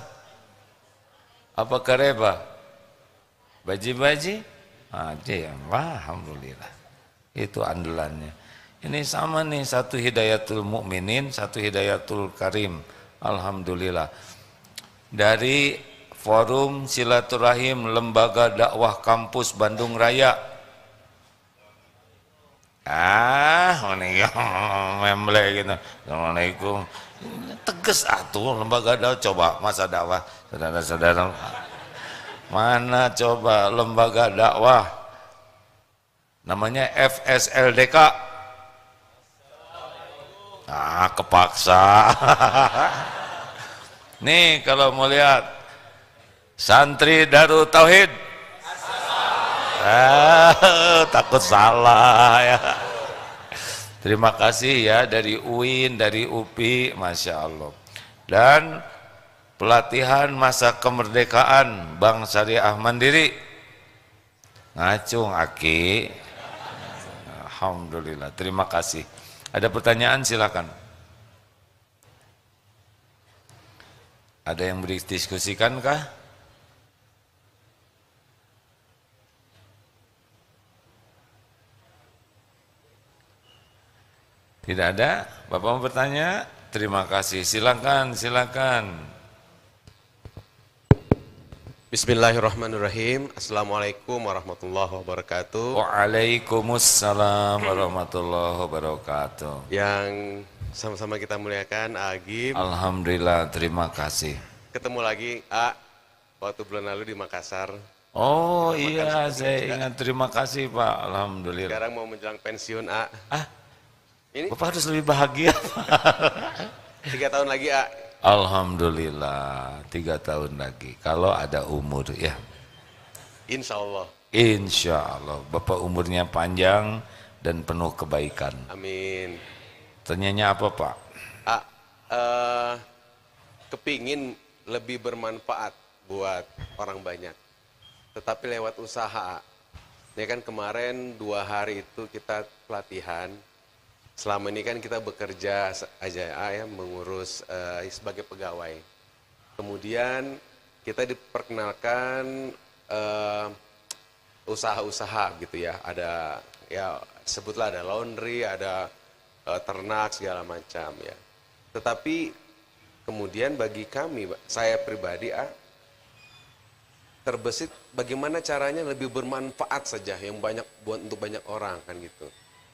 Apa Kareba? Baji-baji? Aja ya. Wah, alhamdulillah. Itu andalannya. Ini sama nih, satu Hidayatul Mukminin, satu Hidayatul Karim. Alhamdulillah. Dari Forum Silaturahim Lembaga Dakwah Kampus Bandung Raya. Ini memble gitu. Assalamualaikum. Tegas atuh lembaga dakwah. Coba masa dakwah, saudara-saudara. Mana coba lembaga dakwah? Namanya FSLDK. Kepaksa. Nih kalau mau lihat Santri Darut Tauhid. Takut salah ya. Terima kasih ya dari UIN, dari UPI, Masya Allah. Dan pelatihan masa kemerdekaan Bank Syariah Mandiri. Ngacung Aki. Alhamdulillah, terima kasih. Ada pertanyaan silakan. Ada yang berdiskusikan kah? Tidak ada? Bapak mau bertanya? Terima kasih. Silakan, silakan. Bismillahirrahmanirrahim. Assalamualaikum warahmatullahi wabarakatuh. Waalaikumsalam warahmatullahi wabarakatuh. Yang sama-sama kita muliakan, Agim. Alhamdulillah, terima kasih. Ketemu lagi, waktu bulan lalu di Makassar. Oh iya, saya ingat. Terima kasih Pak. Alhamdulillah. Sekarang mau menjelang pensiun, Ini Bapak harus lebih bahagia. 3 tahun lagi, Alhamdulillah, 3 tahun lagi. Kalau ada umur ya. Insya Allah. Insya Allah. Bapak umurnya panjang dan penuh kebaikan. Amin. Tanyanya apa Pak? Kepingin lebih bermanfaat buat orang banyak. Tetapi lewat usaha. Ya kan kemarin 2 hari itu kita pelatihan. Selama ini kan kita bekerja aja ya, mengurus sebagai pegawai. Kemudian kita diperkenalkan usaha-usaha gitu ya. Ada ya sebutlah ada laundry, ada ternak segala macam ya. Tetapi kemudian bagi kami, saya pribadi terbesit bagaimana caranya lebih bermanfaat saja yang banyak buat untuk banyak orang kan gitu.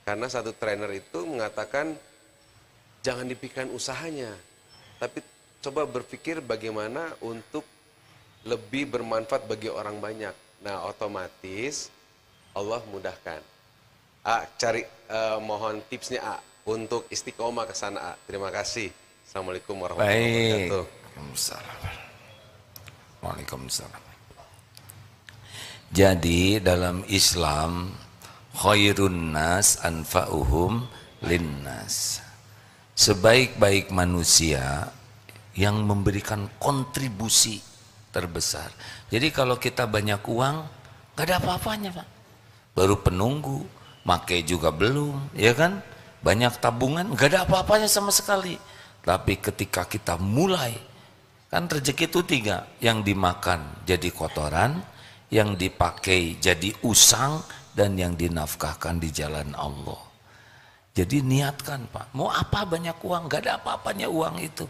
Karena satu trainer itu mengatakan jangan dipikirkan usahanya, tapi coba berpikir bagaimana untuk lebih bermanfaat bagi orang banyak. Nah, otomatis Allah mudahkan. Mohon tipsnya untuk istiqomah ke sana. Terima kasih. Assalamualaikum warahmatullahi wabarakatuh. Waalaikumsalam. Jadi dalam Islam khairun nas anfa'uhum linnas. Sebaik-baik manusia yang memberikan kontribusi terbesar. Jadi kalau kita banyak uang, gak ada apa-apanya Pak. Baru penunggu, make juga belum, ya kan? Banyak tabungan, gak ada apa-apanya sama sekali. Tapi ketika kita mulai, kan rezeki itu 3, yang dimakan jadi kotoran, yang dipakai jadi usang, dan yang dinafkahkan di jalan Allah. Jadi niatkan Pak, mau apa banyak uang, gak ada apa-apanya uang itu.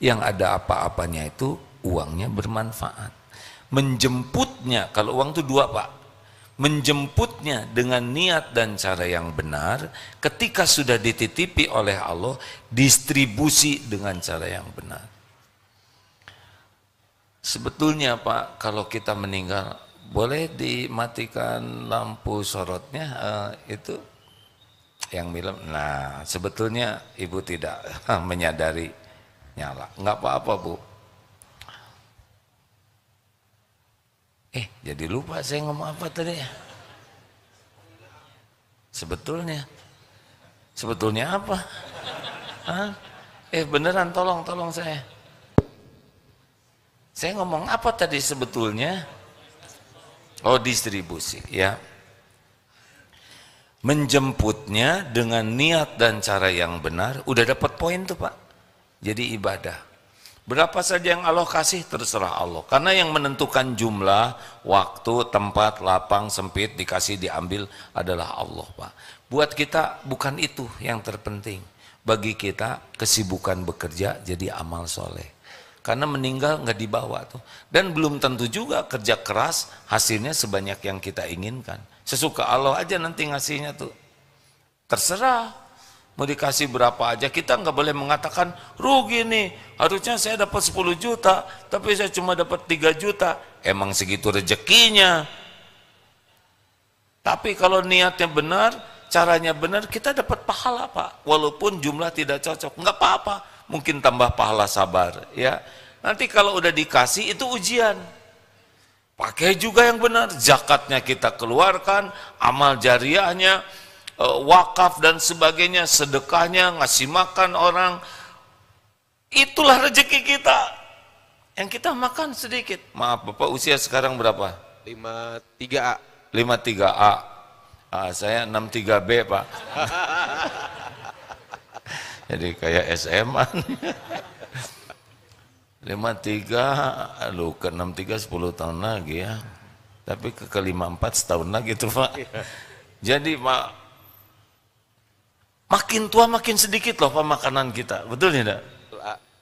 Yang ada apa-apanya itu uangnya bermanfaat. Menjemputnya, kalau uang itu 2 Pak, menjemputnya dengan niat dan cara yang benar, ketika sudah dititipi oleh Allah, distribusi dengan cara yang benar. Sebetulnya Pak, kalau kita meninggal, boleh dimatikan lampu sorotnya itu yang film. Nah, sebetulnya Ibu tidak menyadari nyala. Nggak apa-apa Bu. Jadi lupa saya ngomong apa tadi ya. Sebetulnya apa? Beneran tolong saya. Saya ngomong apa tadi sebetulnya? Oh, distribusi ya. Menjemputnya dengan niat dan cara yang benar, udah dapat poin tuh Pak. Jadi ibadah. Berapa saja yang Allah kasih terserah Allah. Karena yang menentukan jumlah, waktu, tempat, lapang, sempit, dikasih, diambil adalah Allah Pak. Buat kita bukan itu yang terpenting. Bagi kita kesibukan bekerja jadi amal soleh. Karena meninggal nggak dibawa tuh. Dan belum tentu juga kerja keras hasilnya sebanyak yang kita inginkan. Sesuka Allah aja nanti ngasihnya tuh. Terserah. Mau dikasih berapa aja. Kita nggak boleh mengatakan rugi nih. Harusnya saya dapat 10 juta. Tapi saya cuma dapat 3 juta. Emang segitu rezekinya. Tapi kalau niatnya benar, caranya benar, kita dapat pahala Pak. Walaupun jumlah tidak cocok. Nggak apa-apa. Mungkin tambah pahala sabar, ya. Nanti kalau udah dikasih itu ujian. Pakai juga yang benar, zakatnya kita keluarkan, amal jariahnya, wakaf dan sebagainya, sedekahnya, ngasih makan orang. Itulah rezeki kita. Yang kita makan sedikit. Maaf Bapak, usia sekarang berapa? 53A. 53A. Saya 63B Pak. Jadi kayak SMA. 53, aduh ke 63 10 tahun lagi ya. Tapi ke 54 setahun lagi tuh Pak. Jadi Pak, makin tua makin sedikit loh Pak makanan kita. Betul tidak?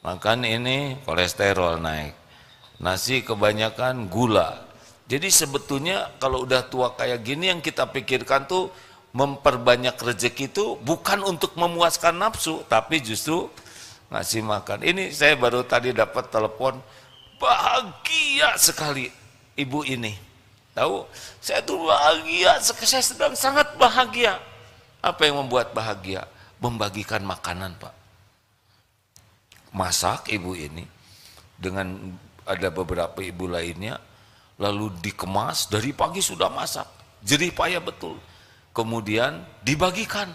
Makan ini kolesterol naik. Nasi kebanyakan gula. Jadi sebetulnya kalau udah tua kayak gini yang kita pikirkan tuh memperbanyak rezeki itu bukan untuk memuaskan nafsu, tapi justru ngasih makan. Ini saya baru tadi dapat telepon, bahagia sekali ibu ini. Tahu, saya tuh bahagia, saya sedang sangat bahagia. Apa yang membuat bahagia? Membagikan makanan Pak. Masak ibu ini, dengan ada beberapa ibu lainnya, lalu dikemas, dari pagi sudah masak, jerih payah betul. Kemudian dibagikan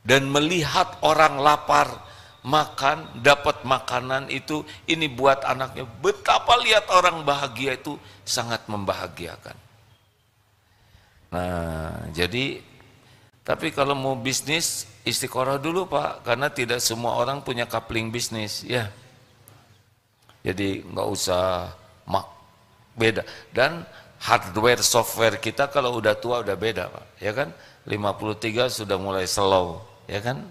dan melihat orang lapar makan, dapat makanan itu, ini buat anaknya. Betapa lihat orang bahagia itu sangat membahagiakan. Nah, jadi tapi kalau mau bisnis istiqoroh dulu Pak, karena tidak semua orang punya coupling bisnis ya. Jadi nggak usah beda. Dan hardware software kita kalau udah tua udah beda Pak, ya kan? 53 sudah mulai slow, ya kan?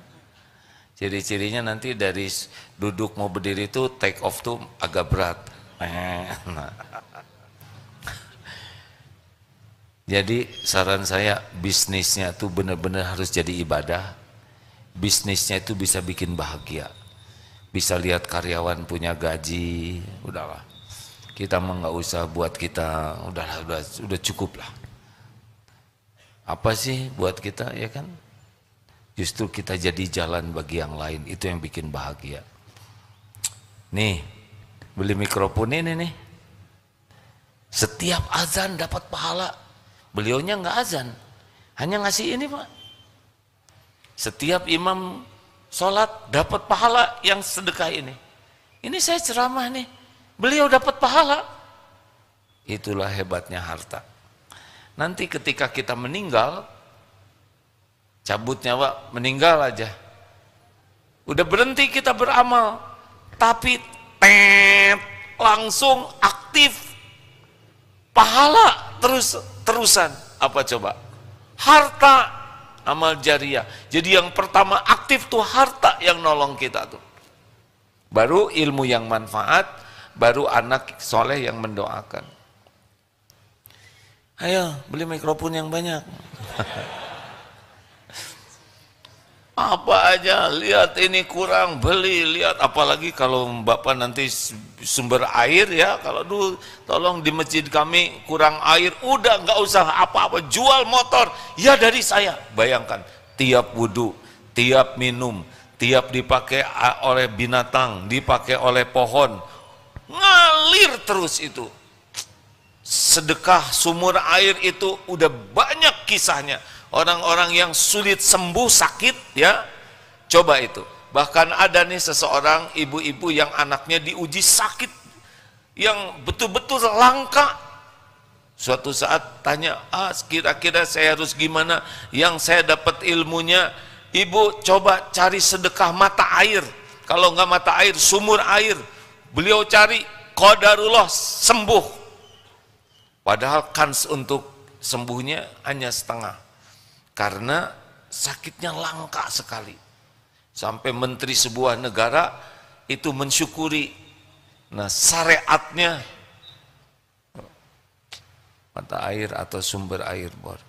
Ciri-cirinya nanti dari duduk mau berdiri itu take off tuh agak berat. Nah. Jadi saran saya bisnisnya tuh benar-benar harus jadi ibadah. Bisnisnya itu bisa bikin bahagia. Bisa lihat karyawan punya gaji, udahlah. Kita mah nggak usah buat kita, udah cukup lah. Apa sih buat kita, ya kan? Justru kita jadi jalan bagi yang lain, itu yang bikin bahagia. Nih, beli mikrofon ini nih. Setiap azan dapat pahala. Beliaunya nggak azan, hanya ngasih ini Pak. Setiap imam sholat dapat pahala yang sedekah ini. Ini saya ceramah nih. Beliau dapat pahala. Itulah hebatnya harta. Nanti ketika kita meninggal, cabut nyawa, meninggal aja. Udah berhenti kita beramal, tapi langsung aktif pahala terusan. Apa coba? Harta, amal jariah. Jadi yang pertama aktif tuh harta yang nolong kita tuh. Baru ilmu yang manfaat, baru anak soleh yang mendoakan. Ayo beli mikrofon yang banyak. Apa aja, lihat ini kurang, beli, lihat. Apalagi kalau Bapak nanti sumber air ya, kalau dulu tolong di masjid kami kurang air, udah nggak usah apa-apa, jual motor, ya dari saya. Bayangkan, tiap wudhu, tiap minum, tiap dipakai oleh binatang, dipakai oleh pohon, ngalir terus itu. Sedekah sumur air itu udah banyak kisahnya. Orang-orang yang sulit sembuh sakit ya, coba itu. Bahkan ada nih seseorang ibu-ibu yang anaknya diuji sakit yang betul-betul langka. Suatu saat tanya, kira-kira saya harus gimana? Yang saya dapat ilmunya, ibu coba cari sedekah mata air. Kalau nggak mata air, sumur air. Beliau cari, qadarullah sembuh. Padahal kans untuk sembuhnya hanya setengah. Karena sakitnya langka sekali. Sampai menteri sebuah negara itu mensyukuri Nah, syariatnya mata air atau sumber air bor.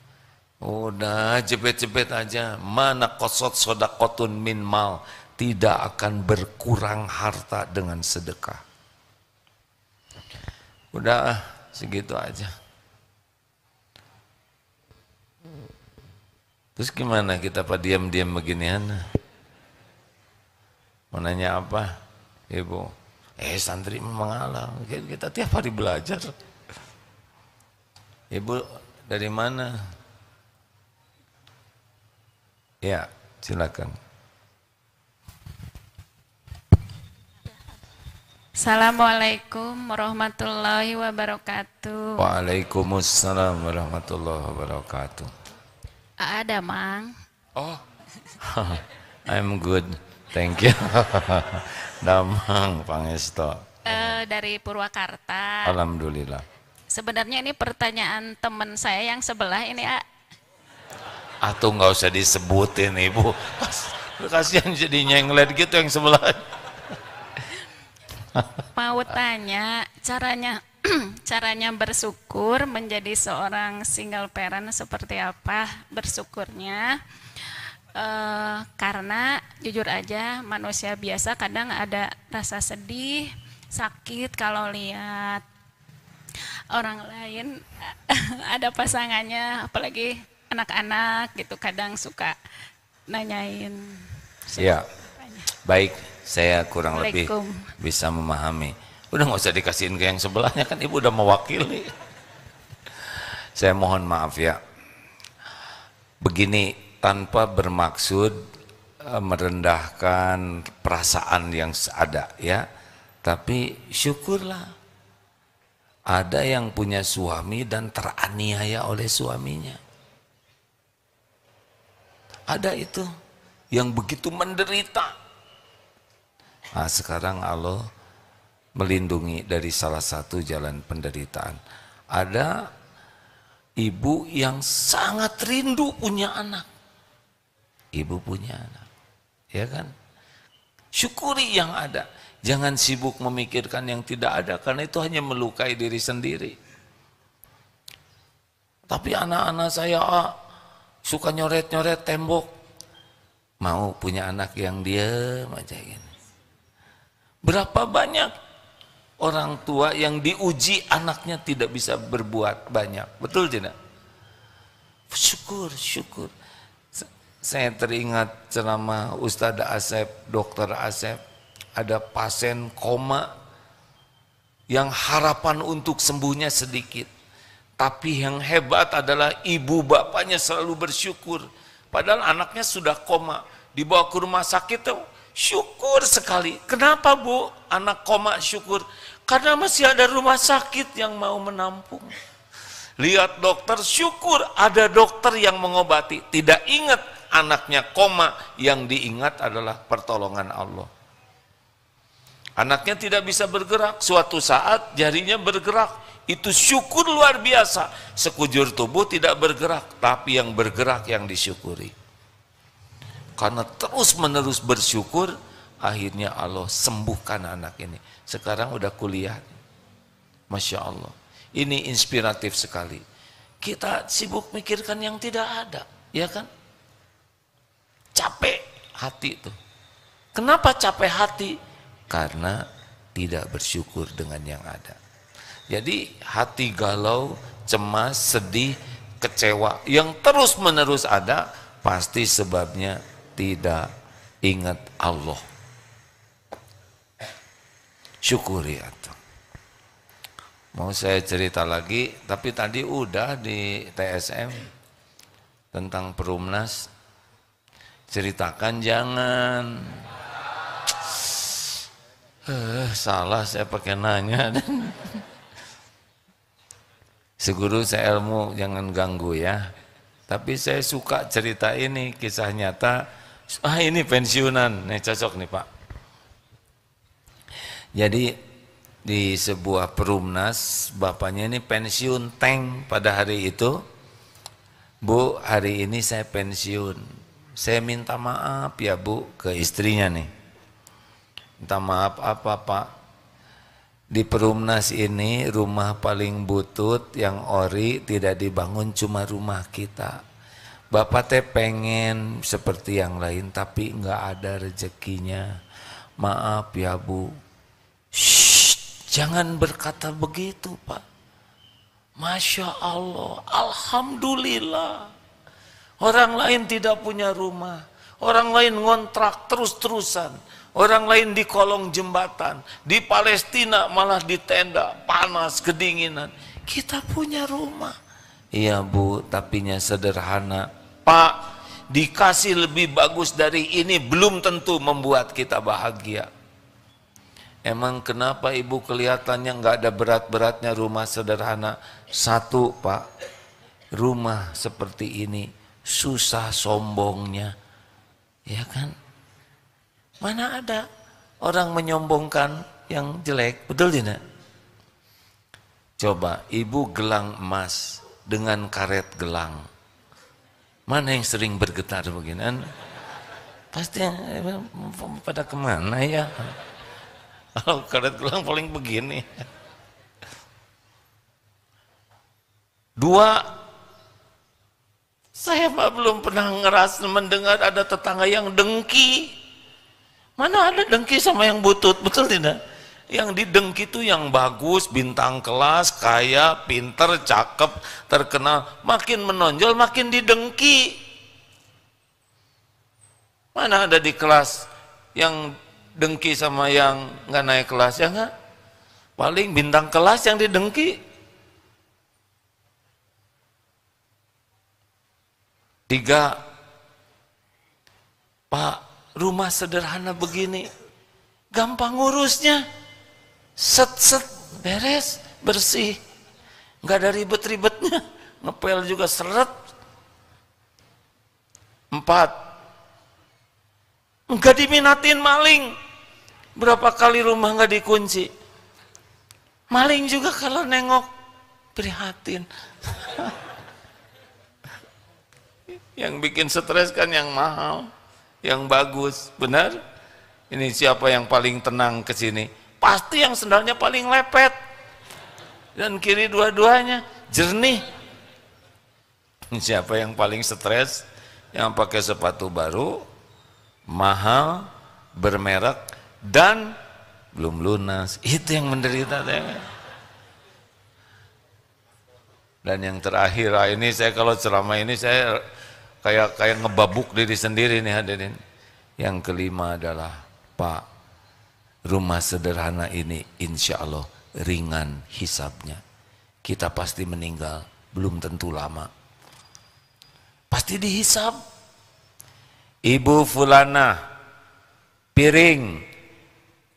Udah jebet-jebet aja. Mana qasat shadaqatun min mal, tidak akan berkurang harta dengan sedekah. Udah segitu aja. Terus gimana kita pak diam-diam beginian? Mau nanya apa? Ibu, santri mengalah. Kita tiap hari belajar. Ibu dari mana? Ya, silakan. Assalamualaikum warahmatullahi wabarakatuh. Waalaikumsalam warahmatullahi wabarakatuh. Ada, Mang. Oh, I'm good, thank you. Damang Pangesto. Dari Purwakarta. Alhamdulillah. Sebenarnya ini pertanyaan teman saya yang sebelah ini, Atau nggak usah disebutin ibu. Kasihan jadi nyenglet gitu yang sebelah. Mau tanya caranya bersyukur menjadi seorang single parent seperti apa bersyukurnya? Karena jujur aja manusia biasa kadang ada rasa sedih, sakit kalau lihat orang lain ada pasangannya, apalagi anak-anak gitu, kadang suka nanyain. Ya, baik, saya kurang lebih bisa memahami. Udah nggak usah dikasihin ke yang sebelahnya, kan ibu udah mewakili. Saya mohon maaf ya. Begini, tanpa bermaksud merendahkan perasaan yang ada ya, tapi syukurlah. Ada yang punya suami dan teraniaya oleh suaminya. Ada itu yang begitu menderita. Nah, sekarang Allah melindungi dari salah satu jalan penderitaan. Ada ibu yang sangat rindu punya anak. Ibu punya anak, ya kan? Syukuri yang ada. Jangan sibuk memikirkan yang tidak ada, karena itu hanya melukai diri sendiri. Tapi anak-anak saya suka nyoret-nyoret tembok. Mau punya anak yang diam aja gini. Berapa banyak orang tua yang diuji anaknya tidak bisa berbuat banyak. Betul tidak? Syukur. Saya teringat ceramah Ustadz Asep, Dr. Asep. Ada pasien koma yang harapan untuk sembuhnya sedikit. Tapi yang hebat adalah ibu bapaknya selalu bersyukur. Padahal anaknya sudah koma. Dibawa ke rumah sakit tuh syukur sekali. Kenapa bu? Anak koma syukur. Karena masih ada rumah sakit yang mau menampung. Lihat dokter, syukur ada dokter yang mengobati. Tidak ingat anaknya koma, yang diingat adalah pertolongan Allah. Anaknya tidak bisa bergerak, suatu saat jarinya bergerak. Itu syukur luar biasa. Sekujur tubuh tidak bergerak, tapi yang bergerak yang disyukuri. Karena terus menerus bersyukur, akhirnya Allah sembuhkan anak ini. Sekarang udah kuliah. Masya Allah. Ini inspiratif sekali. Kita sibuk mikirkan yang tidak ada, ya kan? Capek hati itu. Kenapa capek hati? Karena tidak bersyukur dengan yang ada. Jadi hati galau, cemas, sedih, kecewa yang terus menerus ada, pasti sebabnya tidak ingat Allah. Syukuri atau. Mau saya cerita lagi, tapi tadi udah di TSM tentang Perumnas. Ceritakan jangan. Salah saya pakai nanya. Seguru saya ilmu, jangan ganggu ya. Tapi saya suka cerita ini, kisah nyata. Ini pensiunan, nih cocok nih Pak. Jadi di sebuah Perumnas, bapaknya ini pensiun tank pada hari itu. Bu, hari ini saya pensiun. Saya minta maaf ya Bu ke istrinya nih. Minta maaf apa Pak? Di Perumnas ini rumah paling butut yang ori tidak dibangun cuma rumah kita. Bapak teh pengen seperti yang lain tapi nggak ada rezekinya. Maaf ya Bu. Shh, jangan berkata begitu Pak. Masya Allah, Alhamdulillah. Orang lain tidak punya rumah. Orang lain ngontrak terus-terusan. Orang lain di kolong jembatan. Di Palestina malah di tenda. Panas, kedinginan. Kita punya rumah. Iya Bu, tapinya sederhana. Pak, dikasih lebih bagus dari ini belum tentu membuat kita bahagia. Emang kenapa Ibu kelihatannya nggak ada berat-beratnya rumah sederhana? Satu Pak, rumah seperti ini susah sombongnya, ya kan? Mana ada orang menyombongkan yang jelek, betul tidak? Coba Ibu gelang emas dengan karet gelang. Mana yang sering bergetar begini? Pasti pada kemana ya? Kalau karet gelang paling begini. Dua, saya belum pernah mendengar ada tetangga yang dengki. Mana ada dengki sama yang butut, betul tidak? Yang didengki itu yang bagus, bintang kelas, kaya, pinter, cakep, terkenal. Makin menonjol, makin didengki. Mana ada di kelas yang dengki sama yang nggak naik kelas, ya nggak? Paling bintang kelas yang didengki. Tiga, Pak, rumah sederhana begini, gampang ngurusnya. Set beres, bersih, nggak ada ribet-ribetnya, ngepel juga seret. Empat, nggak diminatin maling. Berapa kali rumah nggak dikunci, maling juga kalau nengok prihatin. Yang bikin stres kan yang mahal, yang bagus, benar? Ini siapa yang paling tenang ke sini? Pasti yang sendalnya paling lepet dan kiri dua-duanya jernih. Siapa yang paling stres? Yang pakai sepatu baru, mahal, bermerek, dan belum lunas. Itu yang menderita. Dan yang terakhir, ini saya kalau ceramah ini saya kayak ngebabuk diri sendiri nih hadirin. Yang kelima adalah Pak, rumah sederhana ini insya Allah ringan hisabnya. Kita pasti meninggal, belum tentu lama. Pasti dihisab. Ibu fulana, piring,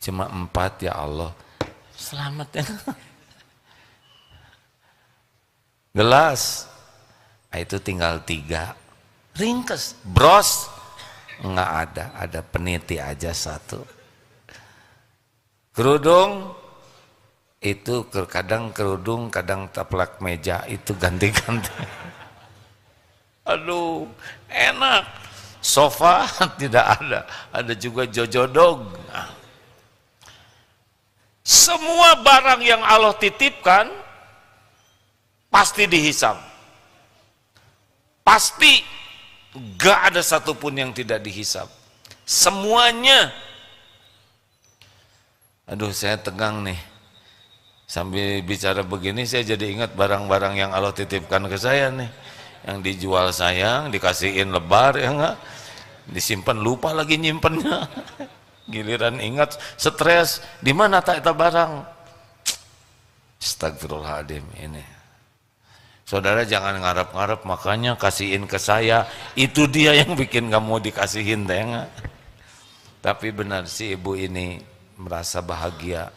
cuma 4 ya Allah. Selamat ya. Gelas, itu tinggal 3. Ringkes, bros, enggak ada peniti aja 1. Kerudung itu kadang kerudung, kadang taplak meja itu ganti-ganti. Aduh, enak. Sofa tidak ada juga jojodog. Nah. Semua barang yang Allah titipkan pasti dihisab. Pasti gak ada satupun yang tidak dihisab. Semuanya. Aduh, saya tegang nih. Sambil bicara begini saya jadi ingat barang-barang yang Allah titipkan ke saya nih. Yang dijual sayang, dikasihin lebar, ya enggak? Disimpan lupa lagi nyimpennya. Giliran ingat stres, di mana tak itu barang? Astagfirullahaladzim ini. Saudara jangan ngarep-ngarep, makanya kasihin ke saya. Itu dia yang bikin kamu dikasihin, ya enggak? Tapi benar si ibu ini merasa bahagia.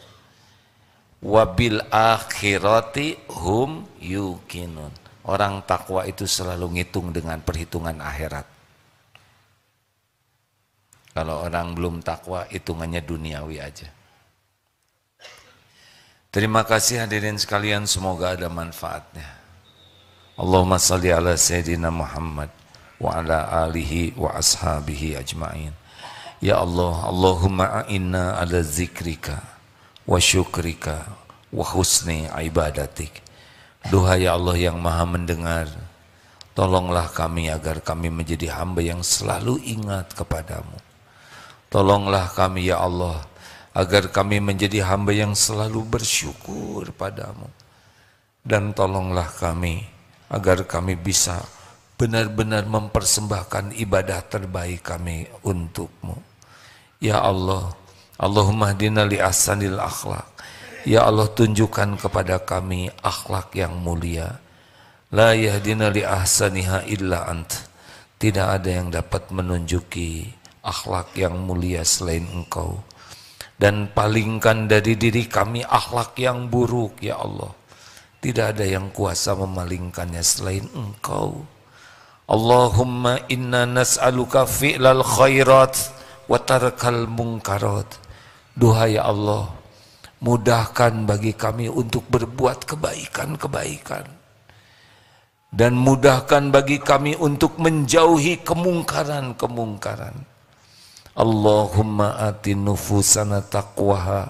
Wabil akhirati hum yuqinun. Orang takwa itu selalu ngitung dengan perhitungan akhirat. Kalau orang belum takwa, hitungannya duniawi aja. Terima kasih hadirin sekalian, semoga ada manfaatnya. Allahumma salli ala Sayyidina Muhammad wa ala alihi wa ashabihi ajma'in. Ya Allah, Allahumma a'inna ala zikrika wa syukrika wa husni ibadatik. Duhai Allah yang maha mendengar, tolonglah kami agar kami menjadi hamba yang selalu ingat kepadamu. Tolonglah kami ya Allah, agar kami menjadi hamba yang selalu bersyukur padamu. Dan tolonglah kami, agar kami bisa benar-benar mempersembahkan ibadah terbaik kami untukmu. Ya Allah, Allahumma hdina li ahsanil akhlak. Ya Allah, tunjukkan kepada kami akhlak yang mulia. La yahdina li ahsaniha illa ant. Tidak ada yang dapat menunjuki akhlak yang mulia selain engkau. Dan palingkan dari diri kami akhlak yang buruk ya Allah. Tidak ada yang kuasa memalingkannya selain engkau. Allahumma inna nas'aluka fi'lal khairat wa tarkal munkarat. Duhai Allah, mudahkan bagi kami untuk berbuat kebaikan-kebaikan. Dan mudahkan bagi kami untuk menjauhi kemungkaran-kemungkaran. Allahumma ati nufusana taqwaha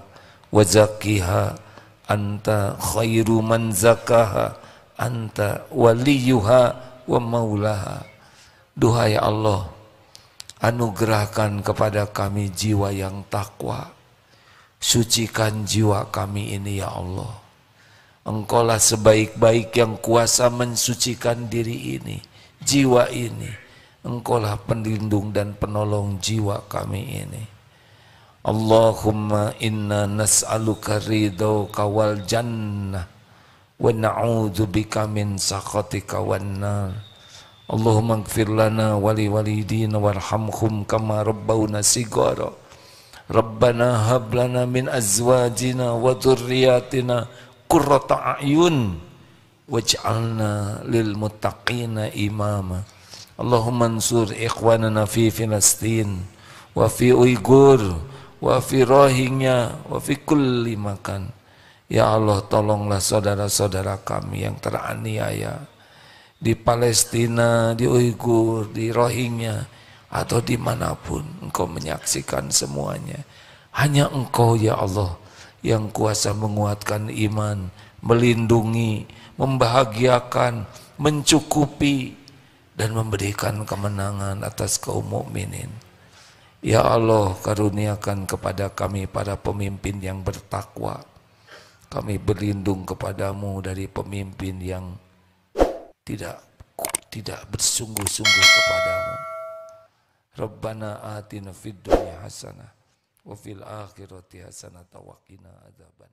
wa zakkiha anta khairu man zakaha anta waliyuha wa maulaha. Duhai Allah, anugerahkan kepada kami jiwa yang takwa. Sucikan jiwa kami ini ya Allah. Engkaulah sebaik-baik yang kuasa mensucikan diri ini, jiwa ini. Engkaulah pelindung dan penolong jiwa kami ini. Allahumma inna nas'aluka ridhaka wal jannah wa na'udzubika min sakhatika wan nar. Allahumma ighfir lana wa li walidina warhamhum kama rabbawna sigara. Rabbana hab lana min azwajina wa dhurriyyatina qurrata a'yun waj'alna lil muttaqina imama. Allahumma ansur ikhwanana fi Filistin wa fi Uyghur wa fi Rohingya wa fi kulli makan. Ya Allah, tolonglah saudara-saudara kami yang teraniaya di Palestina, di Uyghur, di Rohingya, atau dimanapun engkau menyaksikan semuanya. Hanya engkau ya Allah yang kuasa menguatkan iman, melindungi, membahagiakan, mencukupi, dan memberikan kemenangan atas kaum mukminin. Ya Allah, karuniakan kepada kami para pemimpin yang bertakwa. Kami berlindung kepadamu dari pemimpin yang tidak bersungguh-sungguh kepadamu. Rabbana atina fid dunya hasanah wa fil akhirati hasanah wa qina adzaban.